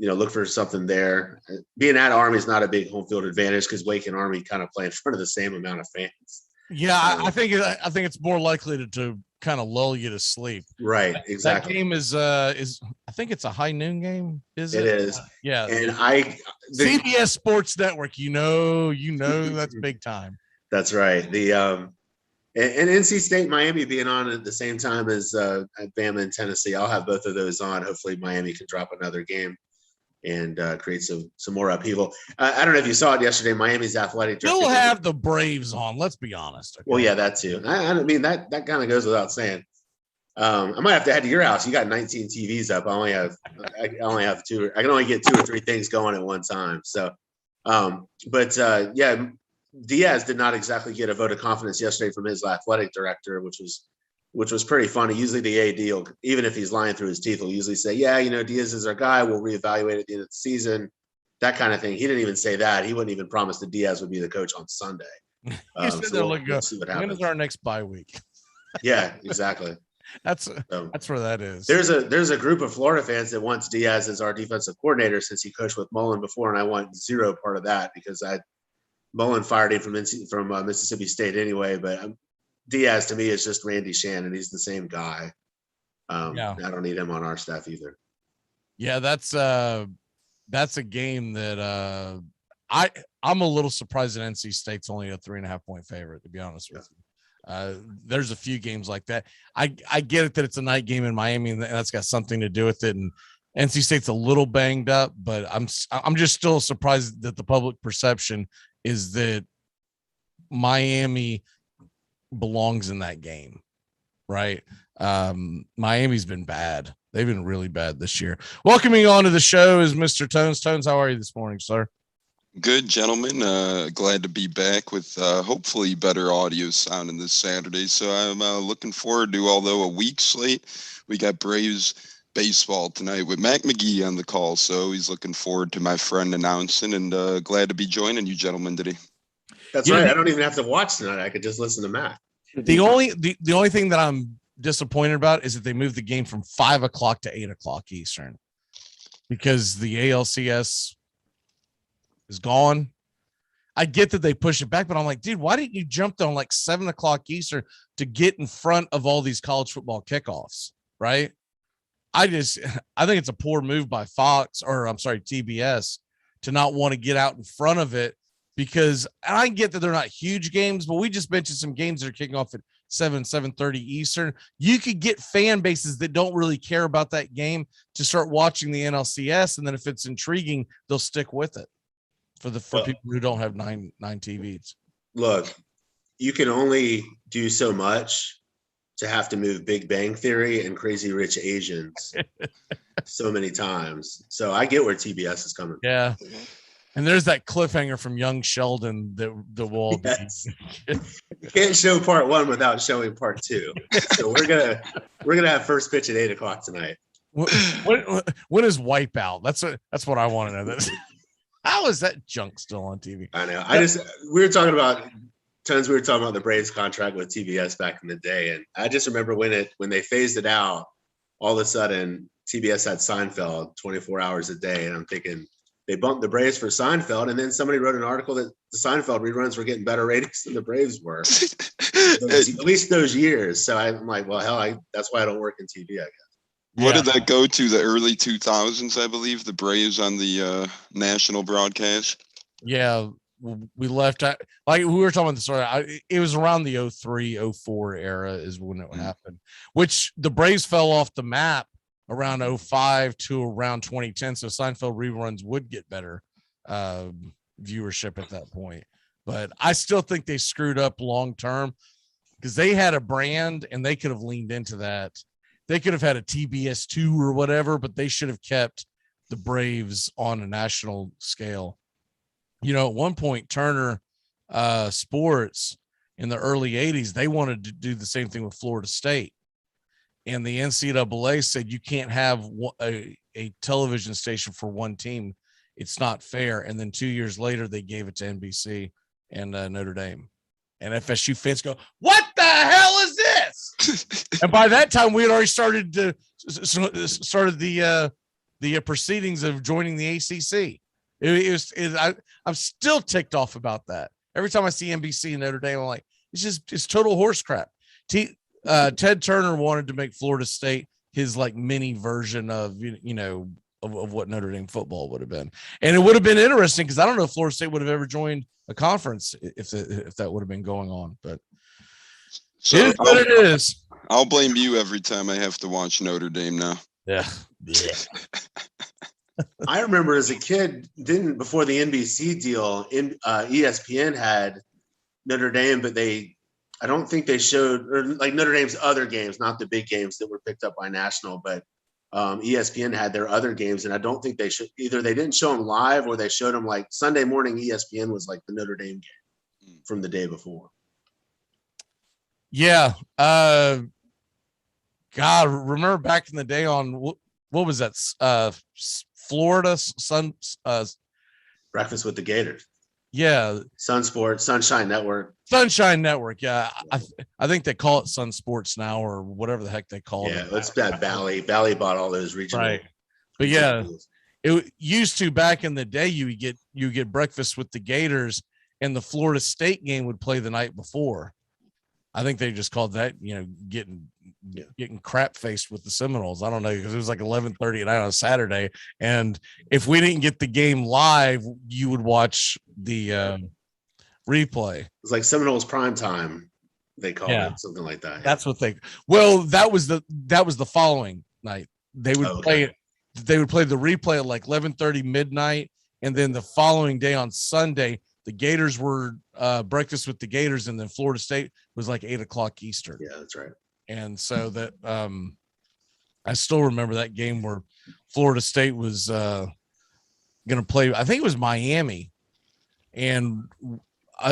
look for something there. Being at Army is not a big home field advantage because Wake and Army kind of play in front of the same amount of fans. Yeah, I think it's more likely to kind of lull you to sleep. Right, exactly. That game is I think it's a high noon game. Is it? It is. Yeah. And CBS Sports Network. You know that's big time. That's right. And NC State, Miami being on at the same time as Bama and Tennessee. I'll have both of those on. Hopefully, Miami can drop another game and create some more upheaval. I don't know if you saw it yesterday. Miami's athletic director. You'll have the Braves on. Let's be honest. Okay? Well, yeah, that too. I mean that kind of goes without saying. I might have to head to your house. You got 19 TVs up. I only have two. I can only get 2 or 3 things going at one time. So, yeah, Diaz did not exactly get a vote of confidence yesterday from his athletic director, which was pretty funny. Usually the AD, even if he's lying through his teeth, will usually say, yeah, Diaz is our guy. We'll reevaluate at the end of the season, that kind of thing. He didn't even say that. He wouldn't even promise that Diaz would be the coach on Sunday. We'll see what happens. When is our next bye week? Yeah, exactly. That's where that is. There's a group of Florida fans that wants Diaz as our defensive coordinator since he coached with Mullen before, and I want zero part of that because Mullen fired him from Mississippi State anyway, but Diaz to me is just Randy Shannon. He's the same guy. I don't need him on our staff either. Yeah, that's a game that I'm a little surprised that NC State's only a 3.5 point favorite, to be honest with you. There's a few games like that. I get it that it's a night game in Miami, and that's got something to do with it. And NC State's a little banged up, but I'm just still surprised that the public perception is that Miami belongs in that game, right? Miami's been bad. They've been really bad this year. Welcoming on to the show is Mr. Tones. Tones, how are you this morning, sir? Good, gentlemen. Glad to be back with hopefully better audio sounding this Saturday. So I'm looking forward to, although a week's late, we got Braves baseball tonight with Mac McGee on the call. So he's looking forward to my friend announcing, and glad to be joining you gentlemen today. That's right. I don't even have to watch tonight. I could just listen to Mac. The only thing that I'm disappointed about is that they moved the game from 5 o'clock to 8 o'clock Eastern because the ALCS is gone. I get that they push it back, but I'm like, dude, why didn't you jump on like 7 o'clock Eastern to get in front of all these college football kickoffs? Right. I think it's a poor move by TBS to not want to get out in front of it, because I get that they're not huge games, but we just mentioned some games that are kicking off at 7:30 Eastern. You could get fan bases that don't really care about that game to start watching the NLCS, and then if it's intriguing, they'll stick with it for people who don't have nine TVs. Look, you can only do so much to have to move Big Bang Theory and Crazy Rich Asians so many times. So I get where TBS is coming. Yeah. And there's that cliffhanger from Young Sheldon that will yes. You can't show part 1 without showing part 2. So we're gonna have first pitch at 8 o'clock tonight. When is Wipeout? That's what I want to know. How is that junk still on TV? I know. We were talking about the Braves contract with TBS back in the day, and I just remember when they phased it out, all of a sudden TBS had Seinfeld 24 hours a day, and I'm thinking they bumped the Braves for Seinfeld, and then somebody wrote an article that the Seinfeld reruns were getting better ratings than the Braves were, at least those years. So I'm like, well, hell, that's why I don't work in TV, I guess. What did that go to? The early 2000s, I believe, the Braves on the national broadcast. Yeah, we left like we were talking about the story. It was around the 03-04 era is when it happened, which the Braves fell off the map around 05 to around 2010. So Seinfeld reruns would get better viewership at that point. But I still think they screwed up long term because they had a brand and they could have leaned into that. They could have had a TBS2 or whatever, but they should have kept the Braves on a national scale. You know, at one point, Turner Sports in the early 80s, they wanted to do the same thing with Florida State. And the NCAA said you can't have a television station for one team. It's not fair. And then 2 years later, they gave it to NBC and Notre Dame. And FSU fans go, "What the hell is this?" And by that time, we had already started the proceedings of joining the ACC. I'm still ticked off about that. Every time I see NBC and Notre Dame, I'm like, it's total horse crap. Ted Turner wanted to make Florida State his like mini version of of what Notre Dame football would have been, and it would have been interesting because I don't know if Florida State would have ever joined a conference if that would have been going on. But So it is what it is. I'll blame you every time I have to watch Notre Dame now. Yeah. I remember as a kid, before the NBC deal, ESPN had Notre Dame, but I don't think they showed, or like Notre Dame's other games, not the big games that were picked up by national, but ESPN had their other games, and I don't think they either they didn't show them live or they showed them like Sunday morning. ESPN was like the Notre Dame game from the day before. Yeah. God, remember back in the day on what was that? Florida Breakfast with the Gators. Yeah. Sun Sports, Sunshine Network. Yeah. I think they call it Sun Sports now or whatever the heck they call it. Yeah, it's that Bally bought all those regional. Right. But yeah, it used to back in the day, you get breakfast with the Gators and the Florida State game would play the night before. I think they just called that, getting crap faced with the Seminoles. I don't know, because it was like 11:30 at night on a Saturday. And if we didn't get the game live, you would watch the replay. It's like Seminoles prime time. They call it something like that. Yeah. That's what that was the following night. They would play it. They would play the replay at like 11:30 midnight. And then the following day on Sunday, the Gators were breakfast with the Gators, and then Florida State was like 8:00 Eastern. Yeah, that's right. And so that I still remember that game where Florida State was going to play. I think it was Miami, and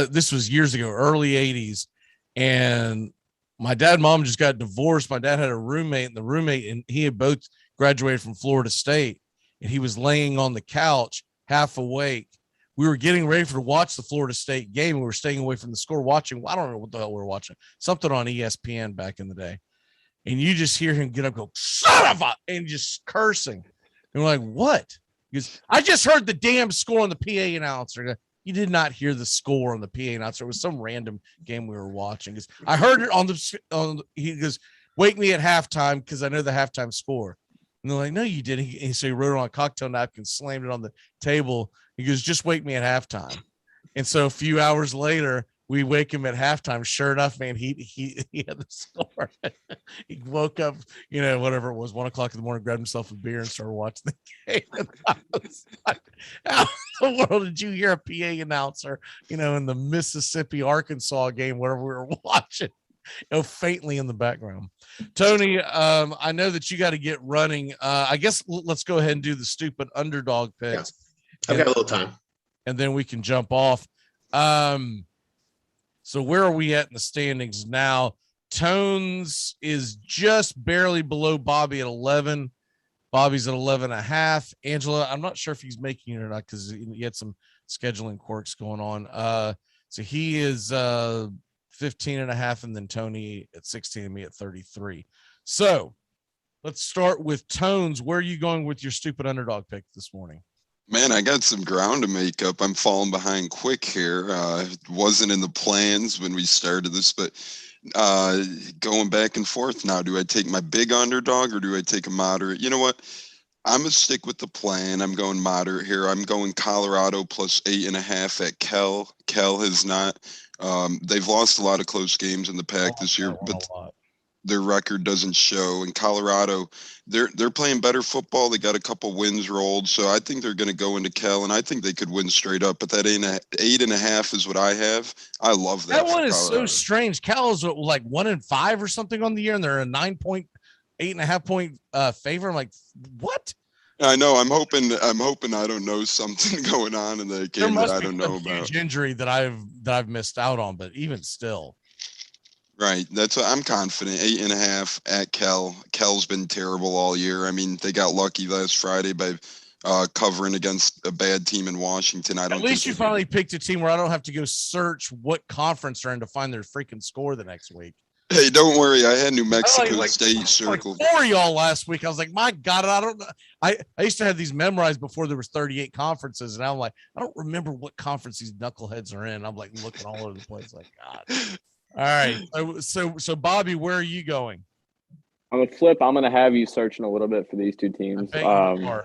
this was years ago, early 80s. And my dad and mom just got divorced. My dad had a roommate, and he had both graduated from Florida State, and he was laying on the couch half awake. We were getting ready to watch the Florida State game. We were staying away from the score, watching. I don't know what the hell we were watching. Something on ESPN back in the day. And you just hear him get up, go, "Son of a," and just cursing. And we're like, "What?" He goes, "I just heard the damn score on the PA announcer." You did not hear the score on the PA announcer. It was some random game we were watching. He goes, "I heard it he goes, wake me at halftime because I know the halftime score." And they're like, "No, you didn't." So he wrote it on a cocktail napkin, slammed it on the table. He goes, "Just wake me at halftime." And so a few hours later, we wake him at halftime. Sure enough, man, he had the score. He woke up, whatever it was, 1:00 in the morning, grabbed himself a beer and started watching the game. And I was like, how in the world did you hear a PA announcer, in the Mississippi, Arkansas game, whatever we were watching, faintly in the background? Tony, I know that you got to get running. I guess let's go ahead and do the stupid underdog picks. Yeah. I've got a little time. And then we can jump off. So where are we at in the standings now? Tones is just barely below Bobby at 11. Bobby's at 11.5. Angela, I'm not sure if he's making it or not because he had some scheduling quirks going on. So he is 15.5, and then Tony at 16 and me at 33. So let's start with Tones. Where are you going with your stupid underdog pick this morning? Man, I got some ground to make up. I'm falling behind quick here. It wasn't in the plans when we started this, but going back and forth now. Do I take my big underdog or do I take a moderate? You know what? I'm going to stick with the plan. I'm going moderate here. I'm going Colorado plus 8.5 at Cal. Cal has not. They've lost a lot of close games in the pack this year, but their record doesn't show. In Colorado, they're playing better football. They got a couple wins rolled, so I think they're going to go into Cal, and I think they could win straight up. But that 8.5 is what I have. I love that. That one is so strange. Cal is like 1-5 or something on the year, and they're a 8.5 point favor. I'm like, what? I know. I'm hoping I don't know something going on in that game that I don't know about. Huge injury that I've missed out on, but even still. Right. That's what I'm confident. 8.5 at Kel. Kel's been terrible all year. I mean, they got lucky last Friday by covering against a bad team in Washington. At least you finally picked a team where I don't have to go search what conference they're in to find their freaking score the next week. Hey, don't worry. I had New Mexico State circled. Like 4 y'all last week. I was like, my God, I don't know. I used to have these memorized before there was 38 conferences, and I'm like, I don't remember what conference these knuckleheads are in. I'm like looking all over the place, like God. All right, so Bobby, where are you going? I'm gonna flip. I'm gonna have you searching a little bit for these two teams. I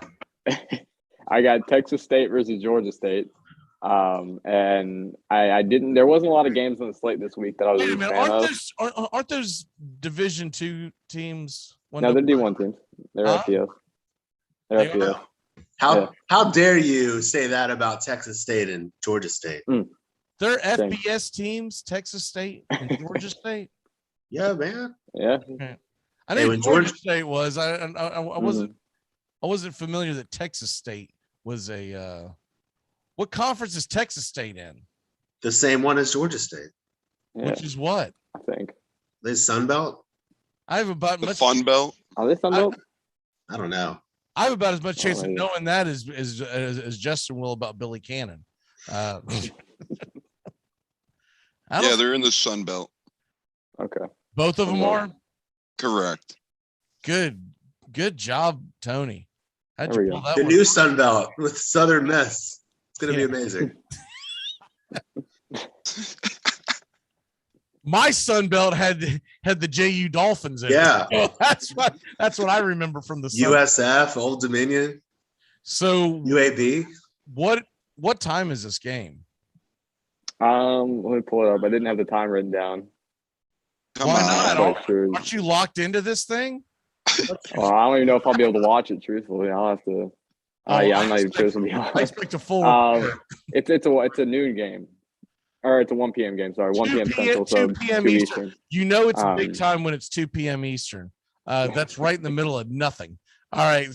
got Texas State versus Georgia State. And I didn't. There wasn't a lot of games on the slate this week that I was a fan of. Aren't those Division II teams? No, they're D1 teams. They're FBS. They're FBS. How dare you say that about Texas State and Georgia State? They're FBS teams, Texas State and Georgia State. Yeah, man. Yeah. I knew Georgia State was. I wasn't familiar that Texas State was a. What conference is Texas State in? The same one as Georgia State. Yeah. Which is what? I think. The Sun Belt? I have about the Fun Belt. Are they Sun Belt? I don't know. I have about as much chance of knowing that as Justin will about Billy Cannon. Yeah, they're in the Sun Belt. Okay. Both of them are? Correct. Good job, Tony. How'd you pull that the one? new Sun Belt with Southern Miss. It's going to be amazing. My Sun Belt had the JU Dolphins in it. Yeah. So that's what I remember from the USF, Old Dominion. So UAB. What time is this game? Let me pull it up. I didn't have the time written down. Why not? Aren't you locked into this thing? Well, I don't even know if I'll be able to watch it. Truthfully, I'll have to. Yeah, I'm not even sure. I expect a full. It's a noon game, or it's a 1 p.m. game. Sorry, 1 p.m. Central, so 2 p.m. Eastern. You know it's a big time when it's 2 p.m. Eastern. That's right in the middle of nothing. All right,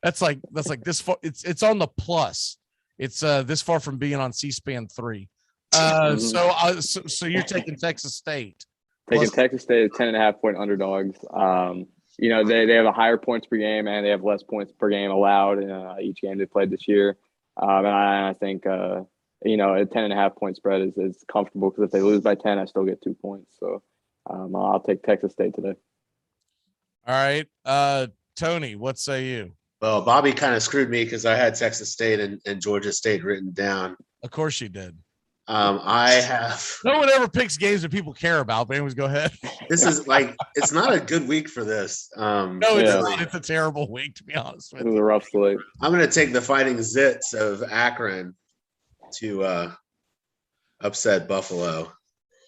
that's like this far. It's on the plus. It's this far from being on C-SPAN 3. So you're taking Texas State. Taking Texas State as 10.5-point underdogs. They have a higher points per game and they have less points per game allowed in each game they played this year. And I think, a 10.5-point spread is comfortable because if they lose by 10, I still get 2 points. So I'll take Texas State today. All right. Tony, what say you? Well, Bobby kind of screwed me because I had Texas State and Georgia State written down. Of course you did. I have. No one ever picks games that people care about, but anyways, go ahead. This is it's not a good week for this. No, it's not. It's a terrible week, to be honest with you. It was a rough slate. I'm going to take the Fighting Zits of Akron to upset Buffalo.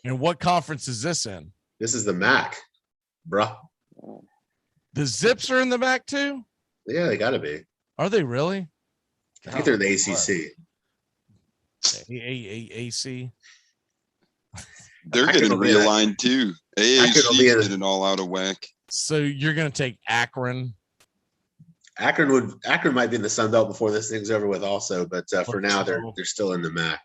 And what conference is this in? This is the MAC, bruh. The Zips are in the MAC too? Yeah, they got to be. Are they really? I think they're in the ACC. AC. They're getting realigned too. AAC is getting all out of whack. So you're going to take Akron. Akron might be in the Sun Belt before this thing's over with also, but for now they're still in the MAC.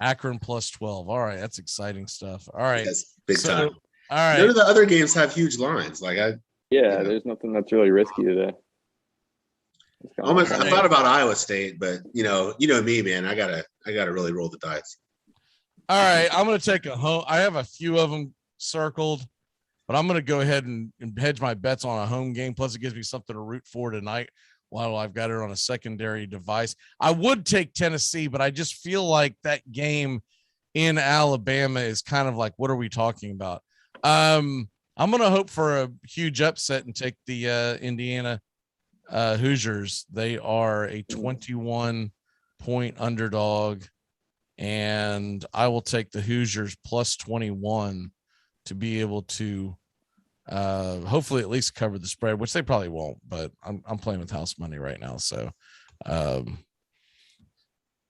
Akron plus 12. All right, that's exciting stuff. All right, yes, big time. All right, none of the other games have huge lines. There's nothing that's really risky today. I thought about Iowa State, but you know me, man. I gotta really roll the dice. All right, I'm gonna take a home. I have a few of them circled, but I'm gonna go ahead and hedge my bets on a home game. Plus, it gives me something to root for tonight while I've got it on a secondary device. I would take Tennessee, but I just feel like that game in Alabama is kind of like, what are we talking about? I'm gonna hope for a huge upset and take the Indiana Hoosiers. They are a 21-point underdog, and I will take the Hoosiers plus 21 to be able to hopefully at least cover the spread, which they probably won't, but I'm playing with house money right now. So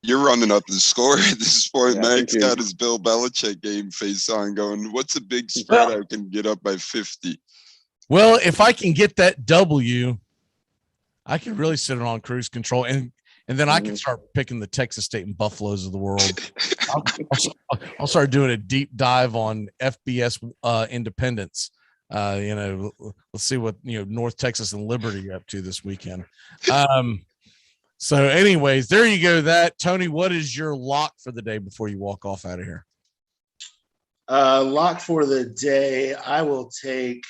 you're running up the score at this point. Max got his Bill Belichick game face on going, what's a big spread I can get up by 50? Well, if I can get that W, I could really sit on cruise control, and then I can start picking the Texas State and Buffaloes of the world. I'll start doing a deep dive on FBS independence. Let's see what North Texas and Liberty are up to this weekend. So, anyways, there you go. That Tony, what is your lock for the day before you walk off out of here? Lock for the day. I will take.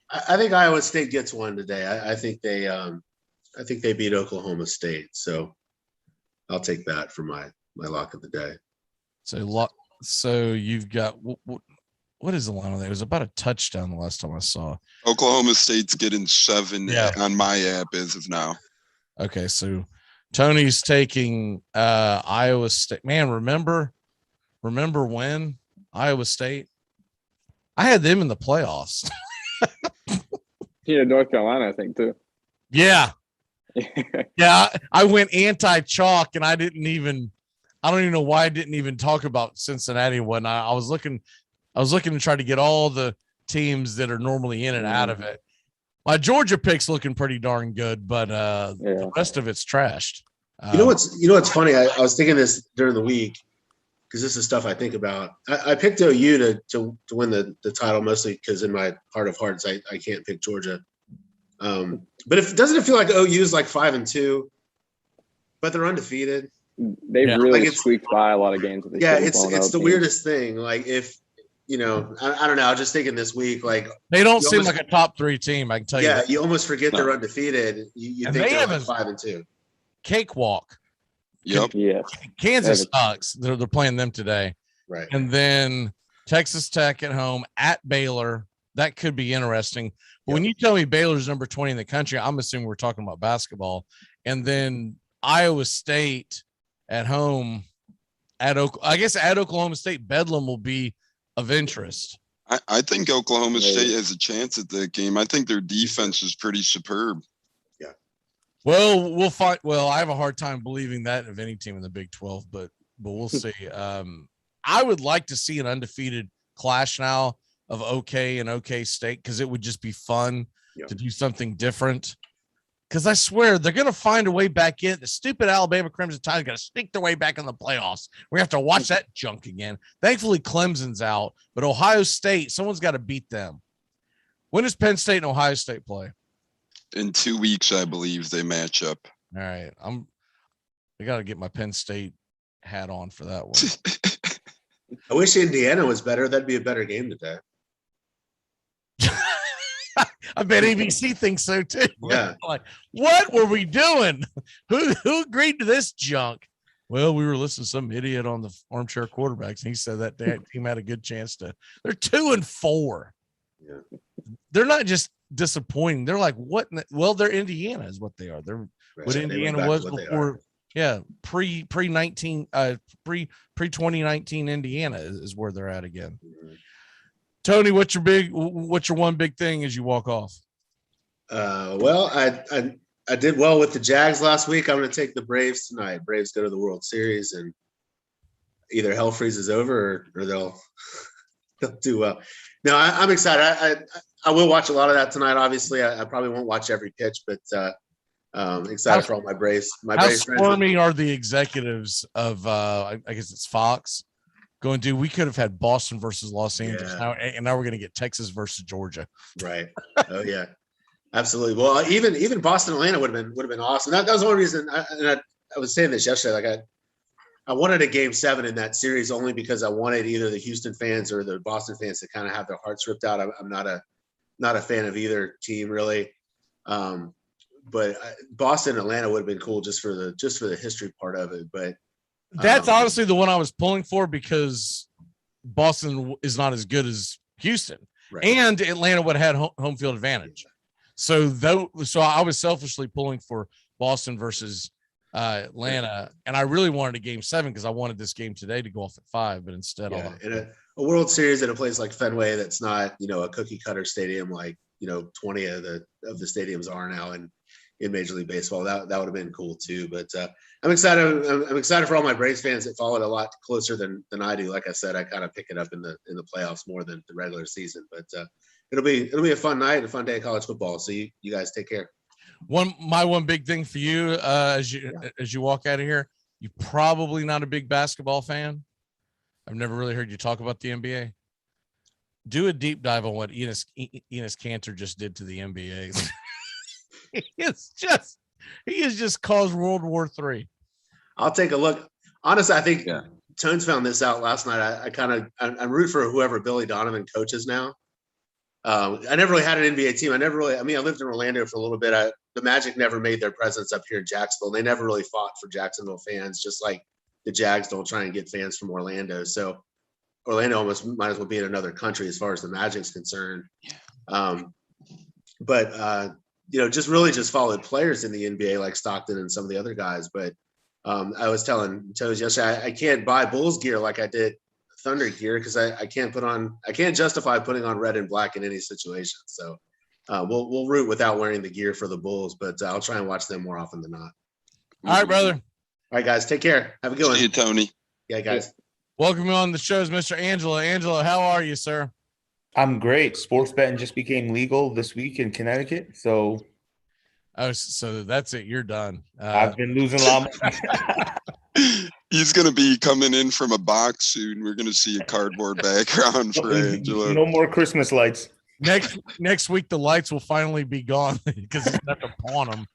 I think Iowa State gets one today. I think they beat Oklahoma State. So I'll take that for my lock of the day. So you've got what is the line on there? It was about a touchdown the last time I saw. Oklahoma State's getting 7 on my app as of now. Okay, so Tony's taking Iowa State. Man, remember when Iowa State? I had them in the playoffs. Yeah, North Carolina, I think, too. Yeah. Yeah, I went anti-chalk, and I don't even know why I didn't even talk about Cincinnati when I was looking to try to get all the teams that are normally in and out of it. My Georgia pick's looking pretty darn good, but the rest of it's trashed. You know what's funny? I was thinking this during the week because this is stuff I think about. I picked OU to win the title mostly because in my heart of hearts I can't pick Georgia. But doesn't it feel like OU is like 5-2, but they're undefeated? They've really squeaked by a lot of games. It's the weirdest thing. Like if I don't know. I was just thinking this week, like they don't seem like a top 3 team. I can tell you. Yeah, you almost forget they're undefeated. You think they're like 5-2. Cakewalk. Yep. Yeah. Kansas sucks. They're playing them today. Right. And then Texas Tech at home at Baylor. That could be interesting. But when you tell me Baylor's number 20 in the country, I'm assuming we're talking about basketball. And then Iowa State at home at Oklahoma State. Bedlam will be of interest. I think Oklahoma State has a chance at that game. I think their defense is pretty superb. Yeah. Well, we'll find. Well, I have a hard time believing that of any team in the Big 12, but we'll see. I would like to see an undefeated clash now of OK and OK State because it would just be fun to do something different. Because I swear they're going to find a way back in. The stupid Alabama Crimson Tide is going to sneak their way back in the playoffs. We have to watch that junk again. Thankfully, Clemson's out, but Ohio State, someone's got to beat them. When does Penn State and Ohio State play? In 2 weeks, I believe they match up. All right, I got to get my Penn State hat on for that one. I wish Indiana was better. That'd be a better game today. I bet ABC thinks so too. Yeah. Like, what were we doing? Who agreed to this junk? Well, we were listening to some idiot on the Armchair Quarterbacks, and he said that team had a good chance to. They're 2-4. Yeah. They're not just disappointing. They're like, what? Well, they're Indiana is what they are. They're what Indiana was before. Yeah, pre 2019 Indiana is where they're at again. Mm-hmm. Tony, what's your one big thing as you walk off? Well, I did well with the Jags last week. I'm going to take the Braves tonight. Braves go to the World Series, and either hell freezes over or they'll do well. No, I'm excited. I will watch a lot of that tonight. Obviously, I probably won't watch every pitch, but excited for all my Braves. How squirmy are the executives of I guess it's Fox? Going, dude, we could have had Boston versus Los Angeles now, and now we're going to get Texas versus Georgia. Right. Oh yeah, absolutely. Well, even Boston Atlanta would have been awesome. That was one reason. I was saying this yesterday. Like I wanted a game 7 in that series only because I wanted either the Houston fans or the Boston fans to kind of have their hearts ripped out. I'm not a fan of either team really. But Boston Atlanta would have been cool just for the history part of it. But that's honestly the one I was pulling for because Boston is not as good as Houston, right. And Atlanta would have had home field advantage. So I was selfishly pulling for Boston versus Atlanta, and I really wanted a game 7 because I wanted this game today to go off at 5, but instead, in a World Series at a place like Fenway that's not a cookie cutter stadium like 20 of the stadiums are now in Major League Baseball. That would have been cool too. But I'm excited. I'm excited for all my Braves fans that follow it a lot closer than I do. Like I said, I kind of pick it up in the playoffs more than the regular season. But it'll be a fun night, a fun day of college football. So you guys take care. My one big thing for you as you walk out of here, you're probably not a big basketball fan. I've never really heard you talk about the NBA. Do a deep dive on what Enes Kanter just did to the NBA. he has just caused World War III. I'll take a look. Honestly, I think Tones found this out last night. I'm root for whoever Billy Donovan coaches now. I never really had an NBA team. I lived in Orlando for a little bit. The Magic never made their presence up here in Jacksonville. They never really fought for Jacksonville fans, just like the Jags don't try and get fans from Orlando. So Orlando almost might as well be in another country as far as the Magic's concerned. Just followed players in the NBA like Stockton and some of the other guys. But I was telling Toes yesterday, I can't buy Bulls gear like I did Thunder gear because I can't justify putting on red and black in any situation. So we'll root without wearing the gear for the Bulls, but I'll try and watch them more often than not. All right, brother. All right, guys, take care. Have a good one. See you, Tony. Yeah, guys. Welcome on the show is Mr. Angelo. Angelo, how are you, sir? I'm great. Sports betting just became legal this week in Connecticut, so that's it. You're done. I've been losing a lot more. He's going to be coming in from a box soon. We're going to see a cardboard background for Angelo. No more Christmas lights. Next week, the lights will finally be gone because he's going to have to pawn them.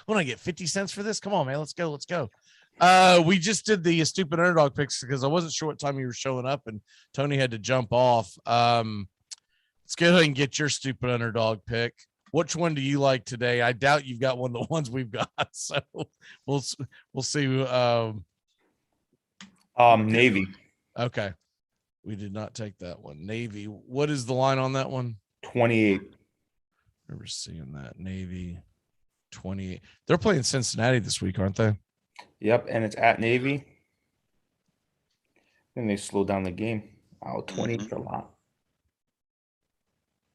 When I get 50 cents for this, come on, man. Let's go. We just did the stupid underdog picks because I wasn't sure what time you were showing up and Tony had to jump off. Let's go ahead and get your stupid underdog pick. Which one do you like today? I doubt you've got one of the ones we've got. So we'll see. Navy. Okay. We did not take that one. Navy. What is the line on that one? 28. Remember seeing that. Navy 28. They're playing Cincinnati this week, aren't they? Yep, and it's at Navy. Then they slow down the game. 28 is a lot.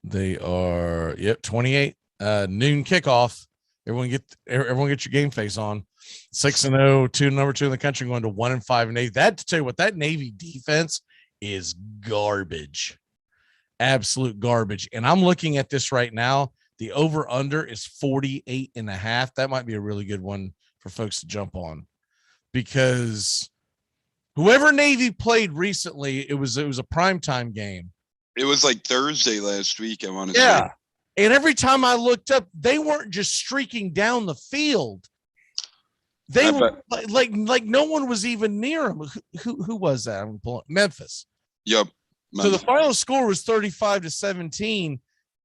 They are 28. Noon kickoff. Everyone get your game face on. 6-0, number 2 in the country, going to 1-5 Navy. That to tell you what, that Navy defense is garbage. Absolute garbage. And I'm looking at this right now. The over under is 48.5. That might be a really good one for folks to jump on because whoever Navy played recently, it was a primetime game. It was like Thursday last week, I want to say. say. And every time I looked up, they weren't just streaking down the field. They were like no one was even near them. Who was that? I'm pulling Memphis. Yep. So the final score was 35-17.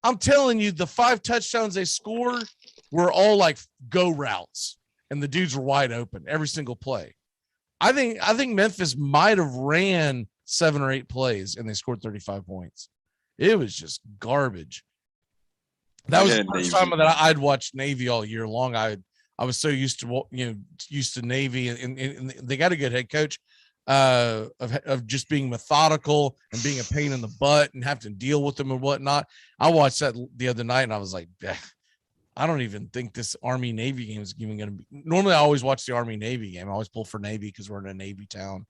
I'm telling you, the 5 touchdowns they scored were all like go routes, and the dudes were wide open every single play. I think Memphis might have ran 7 or 8 plays, and they scored 35 points. It was just garbage. That was the first time that I'd watched Navy all year long. I was so used to Navy, and they got a good head coach of just being methodical and being a pain in the butt and having to deal with them and whatnot. I watched that the other night and I was like, I don't even think this Army Navy game is even going to be. Normally I always watch the Army Navy game. I always pull for Navy because we're in a Navy town.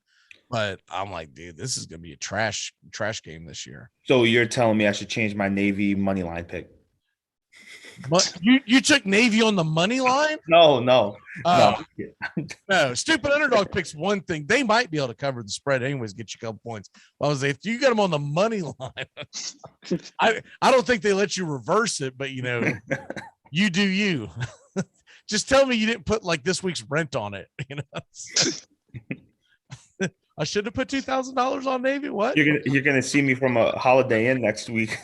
But I'm like, dude, this is going to be a trash game this year. So you're telling me I should change my Navy money line pick? But you took Navy on the money line? No. Stupid underdog picks one thing. They might be able to cover the spread anyways, get you a couple points. Well, I was like, if you got them on the money line, I don't think they let you reverse it, but you do you. Just tell me you didn't put like this week's rent on it. I should have put $2,000 on Navy. What? You're gonna see me from a Holiday Inn next week.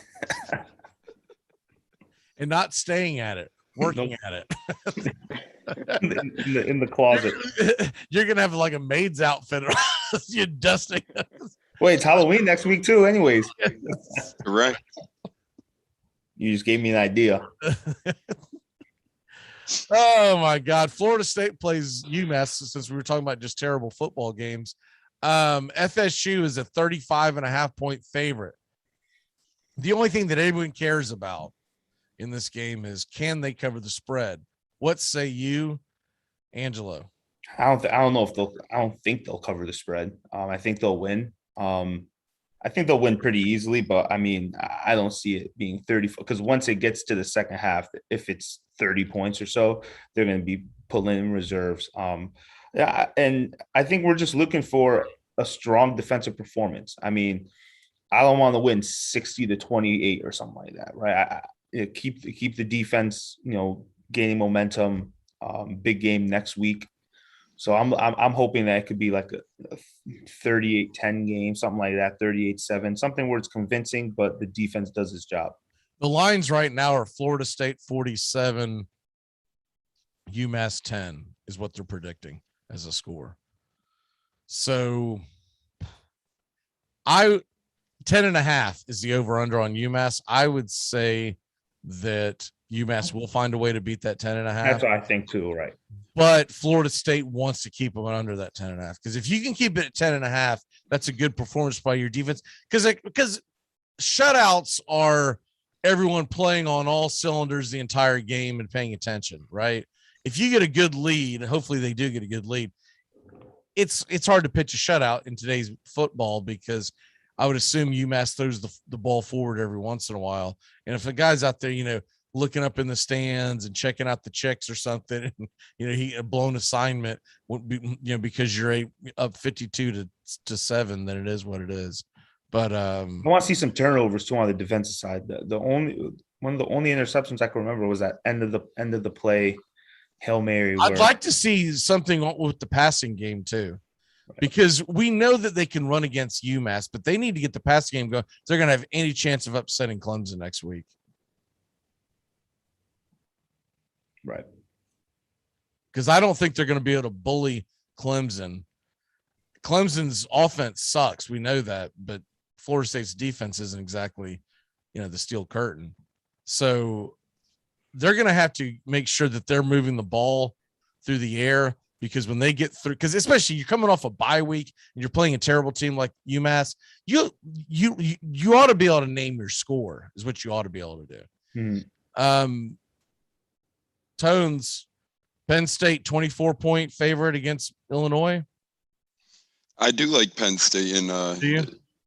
And not staying at it, working at it. in the closet. You're gonna have like a maid's outfit. You're dusting. Wait, it's Halloween next week too. Anyways, correct. You just gave me an idea. Oh my God! Florida State plays UMass. Since we were talking about just terrible football games, FSU is a 35.5-point favorite. The only thing that anyone cares about in this game is, can they cover the spread? What say you, Angelo? I don't know if I don't think they'll cover the spread. I think they'll win. I think they'll win pretty easily, but I mean, I don't see it being 30 because once it gets to the second half, if it's 30 points or so, they're going to be pulling in reserves. Yeah, and I think we're just looking for a strong defensive performance. I mean, I don't want to win 60-28 or something like that, right? Keep the defense, gaining momentum. Big game next week. So I'm hoping that it could be like a 38-10 game, something like that, 38-7, something where it's convincing, but the defense does its job. The lines right now are Florida State 47, UMass 10 is what they're predicting as a score. So 10.5 is the over under on UMass. I would say that UMass will find a way to beat that 10.5. That's what I think too, right? But Florida State wants to keep them under that 10.5 because if you can keep it at 10.5, that's a good performance by your defense. Because shutouts are everyone playing on all cylinders the entire game and paying attention, right? If you get a good lead, hopefully they do get a good lead. It's hard to pitch a shutout in today's football because I would assume UMass throws the ball forward every once in a while. And if a guy's out there, looking up in the stands and checking out the checks or something, and, he a blown assignment would be, because you're up 52-7, then it is what it is. But I want to see some turnovers too on the defensive side. One of the only interceptions I can remember was that end of the play Hail Mary. I'd like to see something with the passing game too, because we know that they can run against UMass, but they need to get the passing game going. They're going to have any chance of upsetting Clemson next week. Right. Because I don't think they're going to be able to bully Clemson. Clemson's offense sucks. We know that, but Florida State's defense isn't exactly, the steel curtain. So they're going to have to make sure that they're moving the ball through the air, because when they get through, because especially you're coming off a bye week and you're playing a terrible team like UMass, you ought to be able to name your score is what you ought to be able to do. Tones, Penn State 24-point favorite against Illinois. I do like Penn State, and do you?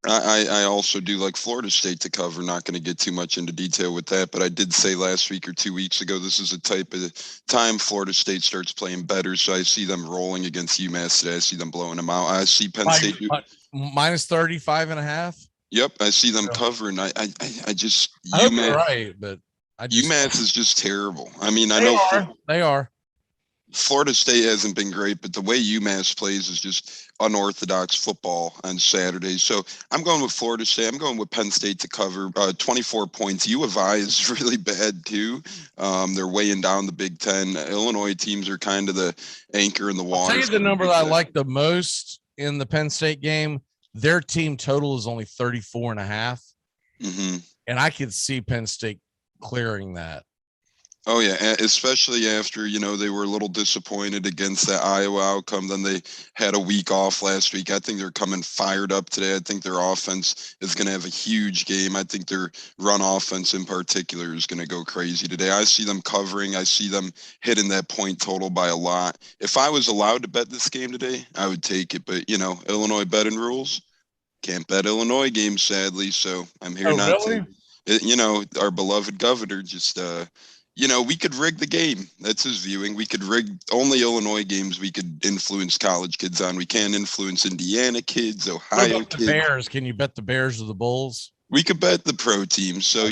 I also do like Florida State to cover. Not going to get too much into detail with that, but I did say last week or 2 weeks ago, this is a type of time Florida State starts playing better. So I see them rolling against UMass today. I see them blowing them out. I see Penn State minus 35.5. Yep, I see them covering. I just I hope you're right, but UMass is just terrible. I mean, they are. Florida State hasn't been great, but the way UMass plays is just unorthodox football on Saturdays. So I'm going with Florida State. I'm going with Penn State to cover 24 points. U of I is really bad too. They're weighing down the Big Ten. Illinois teams are kind of the anchor in the water. I'll tell you the number that I like the most in the Penn State game. Their team total is only 34.5. Mm-hmm. And I could see Penn State clearing that. Oh, yeah, especially after, they were a little disappointed against that Iowa outcome. Then they had a week off last week. I think they're coming fired up today. I think their offense is going to have a huge game. I think their run offense in particular is going to go crazy today. I see them covering. I see them hitting that point total by a lot. If I was allowed to bet this game today, I would take it. But, Illinois betting rules, can't bet Illinois games, sadly. So I'm here to, our beloved governor just we could rig the game. That's his viewing. We could rig only Illinois games. We could influence college kids on. We can't influence Indiana kids, Ohio kids. The Bears. Can you bet the Bears or the Bulls? We could bet the pro teams. So,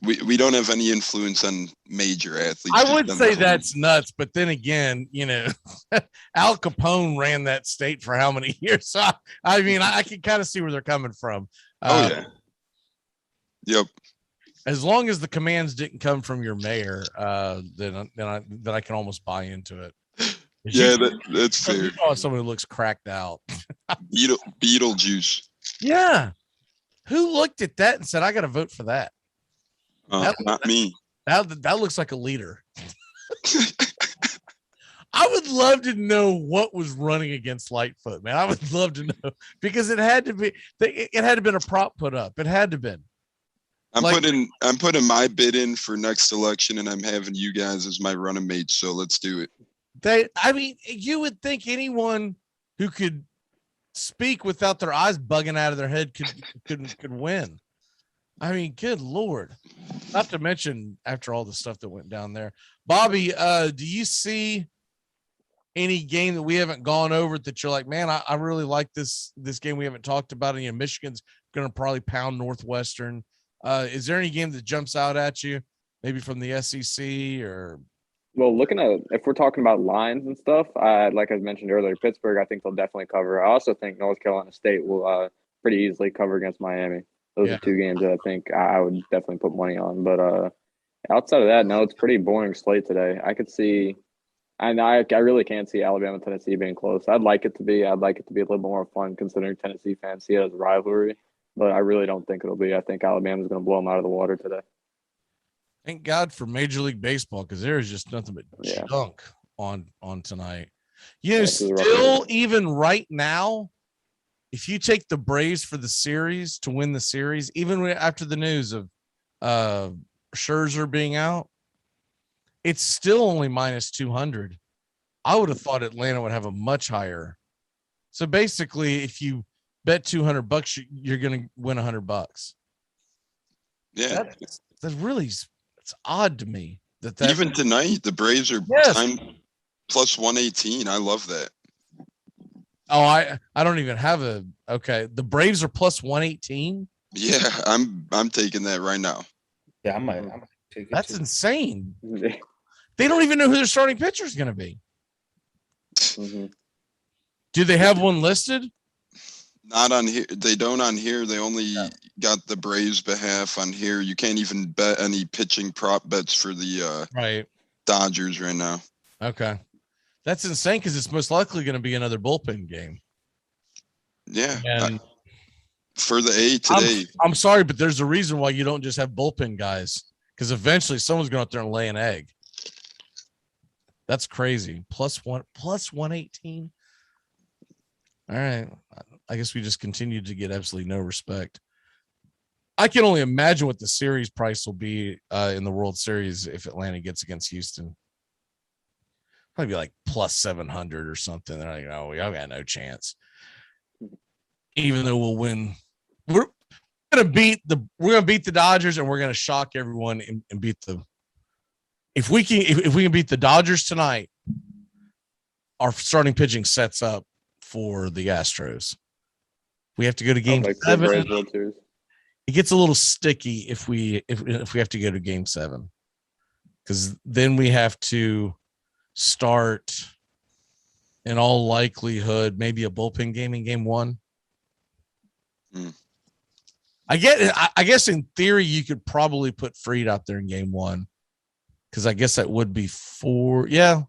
we don't have any influence on major athletes. I would say that's nuts. But then again, Al Capone ran that state for how many years? So, I mean, I can kind of see where they're coming from. Yeah. Yep. As long as the commands didn't come from your mayor, then I can almost buy into it. Yeah, that's fair. You know, someone who looks cracked out. Beetlejuice. Yeah. Who looked at that and said, "I got to vote for that"? Not me. That looks like a leader. I would love to know what was running against Lightfoot, man. I would love to know, because it had to be. It had to been a prop put up. It had to been. I'm putting my bid in for next election, and I'm having you guys as my running mates. So let's do it. I mean, you would think anyone who could speak without their eyes bugging out of their head could win. I mean, good Lord. Not to mention after all the stuff that went down there. Bobby, do you see any game that we haven't gone over that you're like, man, I really like this game we haven't talked about? And Michigan's going to probably pound Northwestern. Is there any game that jumps out at you, maybe from the SEC or? Well, looking at if we're talking about lines and stuff, like I mentioned earlier, Pittsburgh, I think they'll definitely cover. I also think North Carolina State will pretty easily cover against Miami. Those are two games that I think I would definitely put money on. But outside of that, no, it's pretty boring slate today. I could see, and I really can't see Alabama Tennessee being close. I'd like it to be. I'd like it to be a little more fun considering Tennessee fans see it as a rivalry. But I really don't think it'll be. I think Alabama's going to blow them out of the water today. Thank God for Major League Baseball, because there is just nothing but junk on tonight. Still even right now, if you take the Braves for the series to win the series, even after the news of Scherzer being out, it's still only minus 200. I would have thought Atlanta would have a much higher. So basically, if you bet $200, you're going to win $100. Yeah, that's really. It's odd to me that even tonight the Braves are time plus 118. I love that. Oh, I don't even have the Braves are plus 118. Yeah, I'm taking that right now. Yeah, I might take it. That's insane. They don't even know who their starting pitcher is going to be. Mm-hmm. Do they have one listed? Not on here. They don't on here. They only got the Braves behalf on here. You can't even bet any pitching prop bets for the Dodgers right now. Okay. That's insane because it's most likely going to be another bullpen game. Yeah. And for the A today. I'm sorry, but there's a reason why you don't just have bullpen guys, because eventually someone's going out there and lay an egg. That's crazy. Plus 118. All right. I guess we just continue to get absolutely no respect. I can only imagine what the series price will be in the World Series if Atlanta gets against Houston. Probably like plus 700 or something. They're like, oh, we got no chance. Even though we'll win, we're gonna beat the Dodgers, and we're gonna shock everyone and beat the. If we can beat the Dodgers tonight, our starting pitching sets up for the Astros. We have to go to game 7. It gets a little sticky if we have to go to game 7, because then we have to start, in all likelihood, maybe a bullpen game in game 1. I guess in theory you could probably put Freed out there in game 1, because I guess that would be 4. Yeah,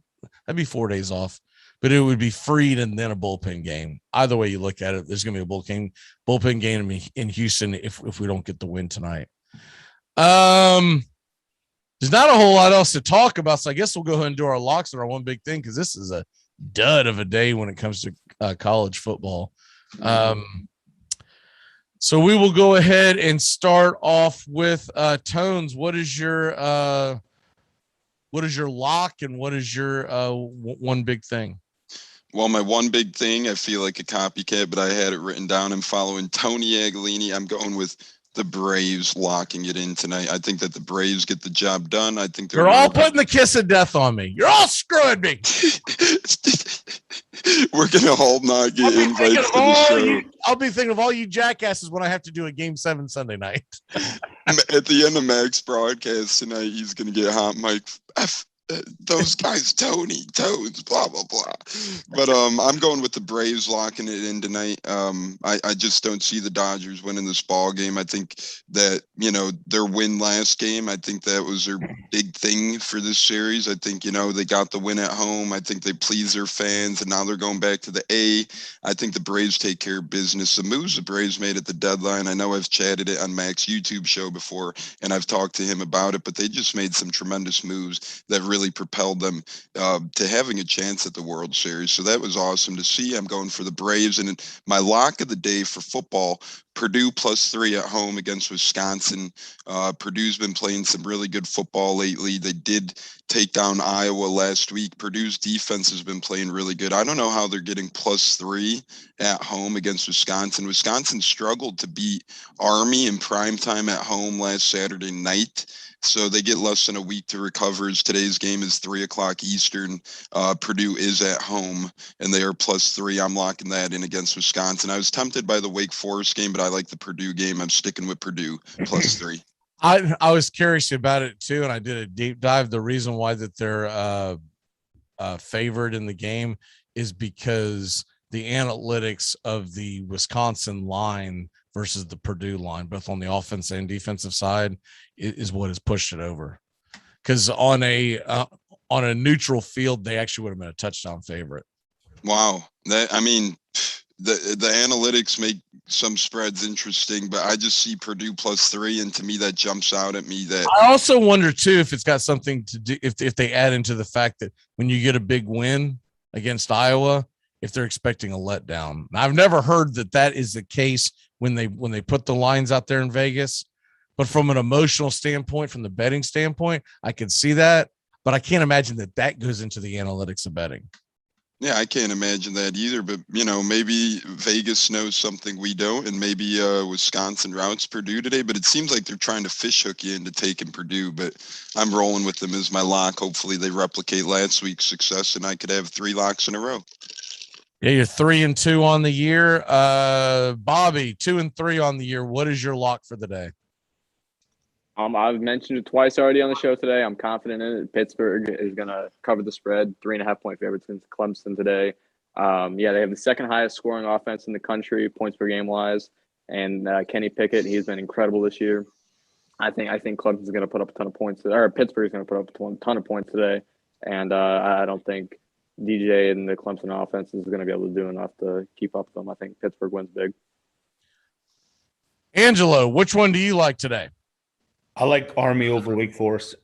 that'd be 4 days off. But it would be Freed and then a bullpen game. Either way you look at it, there's going to be a bullpen game in Houston if we don't get the win tonight. There's not a whole lot else to talk about, so I guess we'll go ahead and do our locks and our one big thing, because this is a dud of a day when it comes to college football. So we will go ahead and start off with Tones. What is your lock and what is your one big thing? Well, my one big thing, I feel like a copycat, but I had it written down. I'm following Tony Aguilini. I'm going with the Braves locking it in tonight. I think that the Braves get the job done. I think you're all putting the kiss of death on me. You're all screwing me. We're going to all not get invited to the show. I'll be thinking of all you jackasses when I have to do a game 7 Sunday night. At the end of Mac's broadcast tonight, he's going to get hot mic. Those guys, Tony, Toads, blah, blah, blah. But I'm going with the Braves locking it in tonight. I just don't see the Dodgers winning this ball game. I think that, their win last game, I think that was their big thing for this series. I think, they got the win at home. I think they pleased their fans, and now they're going back to the A. I think the Braves take care of business. The moves the Braves made at the deadline, I know I've chatted it on Mac's YouTube show before, and I've talked to him about it, but they just made some tremendous moves that really propelled them to having a chance at the World Series. So that was awesome to see. I'm going for the Braves. And my lock of the day for football, Purdue +3 at home against Wisconsin. Purdue's been playing some really good football lately. They did take down Iowa last week. Purdue's defense has been playing really good. I don't know how they're getting +3 at home against Wisconsin. Wisconsin struggled to beat Army in primetime at home last Saturday night. So they get less than a week to recover. As today's game is 3:00 Eastern. Purdue is at home, and they are +3. I'm locking that in against Wisconsin. I was tempted by the Wake Forest game, but I like the Purdue game. I'm sticking with Purdue +3. I was curious about it too, and I did a deep dive. The reason why that they're favored in the game is because the analytics of the Wisconsin line versus the Purdue line, both on the offense and defensive side, is what has pushed it over. Because on a neutral field, they actually would have been a touchdown favorite. Wow, the analytics make some spreads interesting, but I just see Purdue +3, and to me that jumps out at me. That I also wonder too if it's got something to do if they add into the fact that when you get a big win against Iowa, if they're expecting a letdown. I've never heard that is the case when they put the lines out there in Vegas, but from an emotional standpoint, from the betting standpoint, I can see that, but I can't imagine that goes into the analytics of betting. Yeah, I can't imagine that either, but maybe Vegas knows something we don't, and maybe Wisconsin routes Purdue today, but it seems like they're trying to fish hook you into taking Purdue, but I'm rolling with them as my lock. Hopefully they replicate last week's success, and I could have 3 locks in a row. Yeah, you're 3-2 on the year. Bobby, 2-3 on the year. What is your lock for the day? I've mentioned it twice already on the show today. I'm confident in it. Pittsburgh is going to cover the spread. 3.5-point favorites against Clemson today. They have the second highest scoring offense in the country, points per game wise. And Kenny Pickett, he's been incredible this year. I think Clemson's going to put up a ton of points, or Pittsburgh's going to put up a ton of points today. And I don't think DJ and the Clemson offense is going to be able to do enough to keep up with them. I think Pittsburgh wins big. Angelo, which one do you like today? I like Army over Wake Forest.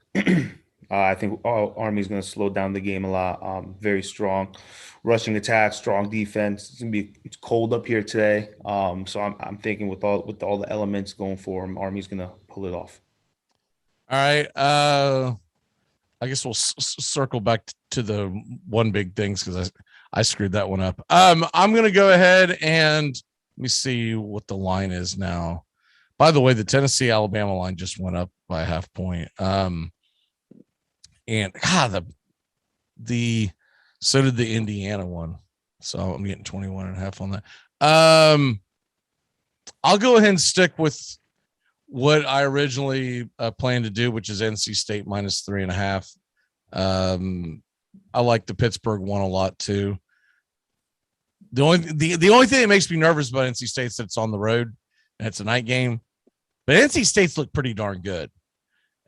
I think Army's going to slow down the game a lot. Very strong rushing attack, strong defense. It's cold up here today, so I'm thinking with all the elements going for them, Army's going to pull it off. All right. I guess we'll circle back to the one big things because I screwed that one up. I'm going to go ahead and let me see what the line is now. By the way, the Tennessee-Alabama line just went up by a half point. And so did the Indiana one. So I'm getting 21.5 on that. I'll go ahead and stick with what I originally planned to do, which is NC State -3.5. I like the Pittsburgh one a lot too. The only thing that makes me nervous about NC State is that it's on the road and it's a night game. But NC State's look pretty darn good.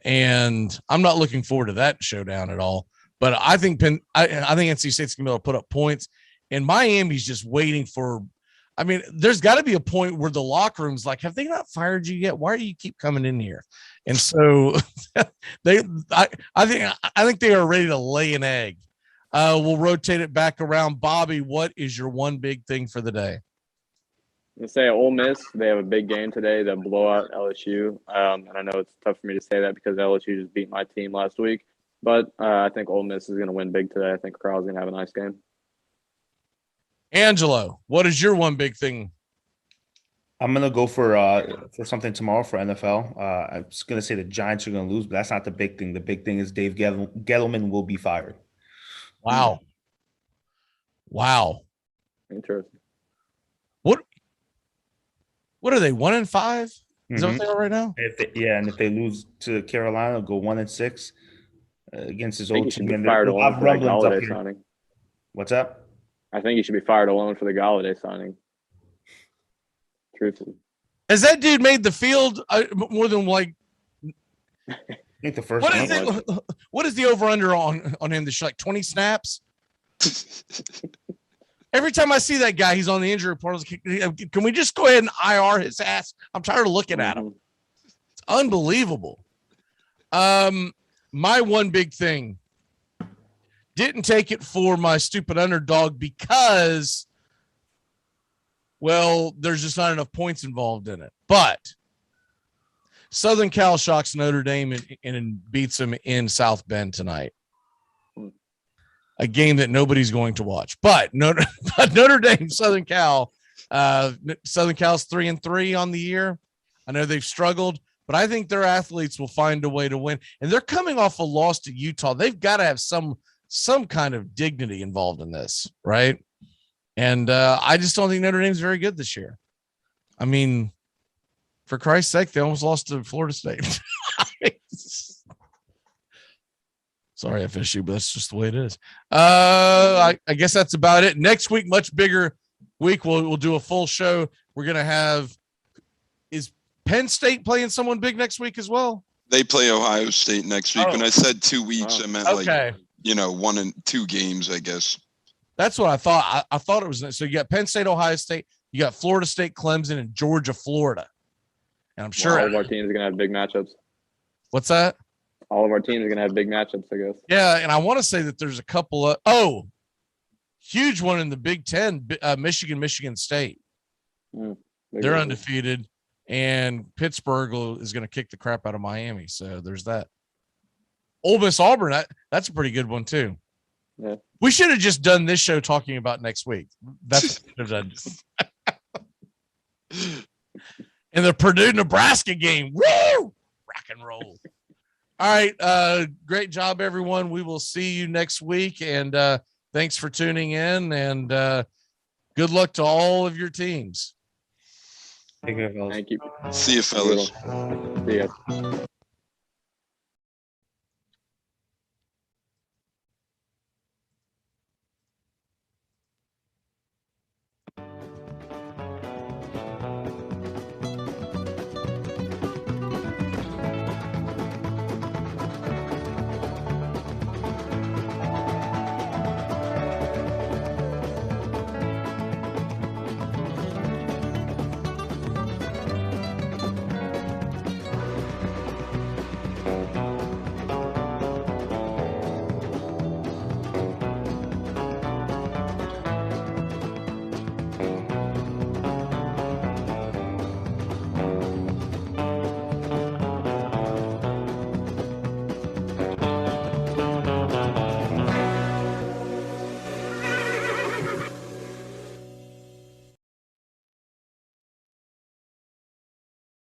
And I'm not looking forward to that showdown at all. But I think NC State's going to be able to put up points. And Miami's just waiting for – I mean, there's got to be a point where the locker room's like, have they not fired you yet? Why do you keep coming in here? And so I think they are ready to lay an egg. We'll rotate it back around. Bobby, what is your one big thing for the day? Let's say Ole Miss, they have a big game today. They'll blow out LSU. And I know it's tough for me to say that because LSU just beat my team last week. But I think Ole Miss is going to win big today. I think Carl's going to have a nice game. Angelo, what is your one big thing? I'm going to go for something tomorrow for NFL. I'm just going to say the Giants are going to lose, but that's not the big thing. The big thing is Dave Gettleman will be fired. Wow. Interesting. What are they, 1-5? Is that what they are right now? And if they lose to Carolina, go 1-6 against his old team. Fired alone for the Galladay signing. What's up? I think he should be fired alone for the Galladay signing. Truthfully. Has that dude made the field more than like? I think the first. What is the over/under on him? This like 20 snaps. Every time I see that guy, he's on the injury report. Can we just go ahead and IR his ass? I'm tired of looking at him. It's unbelievable. My one big thing. Didn't take it for my stupid underdog because Well, there's just not enough points involved in it. But Southern Cal shocks Notre Dame and beats them in South Bend tonight. A game that nobody's going to watch. But Notre Dame, Southern Cal, Southern Cal's 3-3 on the year. I know they've struggled, but I think their athletes will find a way to win. And they're coming off a loss to Utah. They've got to have some kind of dignity involved in this, right? And I just don't think Notre Dame's very good this year. I mean, for Christ's sake, they almost lost to Florida State. Sorry, FSU, but that's just the way it is. I guess that's about it. Next week, much bigger week. We'll do a full show. We're going to have – is Penn State playing someone big next week as well? They play Ohio State next week. When I said 2 weeks, I meant 1 and 2 games, I guess. That's what I thought. I thought it was. So you got Penn State, Ohio State. You got Florida State, Clemson, and Georgia, Florida. And I'm sure all of our teams are going to have big matchups. What's that? All of our teams are going to have big matchups, I guess. Yeah, and I want to say that there's a couple of huge one in the Big Ten, Michigan State. They're undefeated, and Pittsburgh is going to kick the crap out of Miami. So there's that. Ole Miss Auburn, that's a pretty good one too. Yeah. We should have just done this show talking about next week. That's what we should have done. And the Purdue-Nebraska game. Woo! Rock and roll. All right. Great job, everyone. We will see you next week. And thanks for tuning in. And good luck to all of your teams. Thank you. See you, fellas. See you.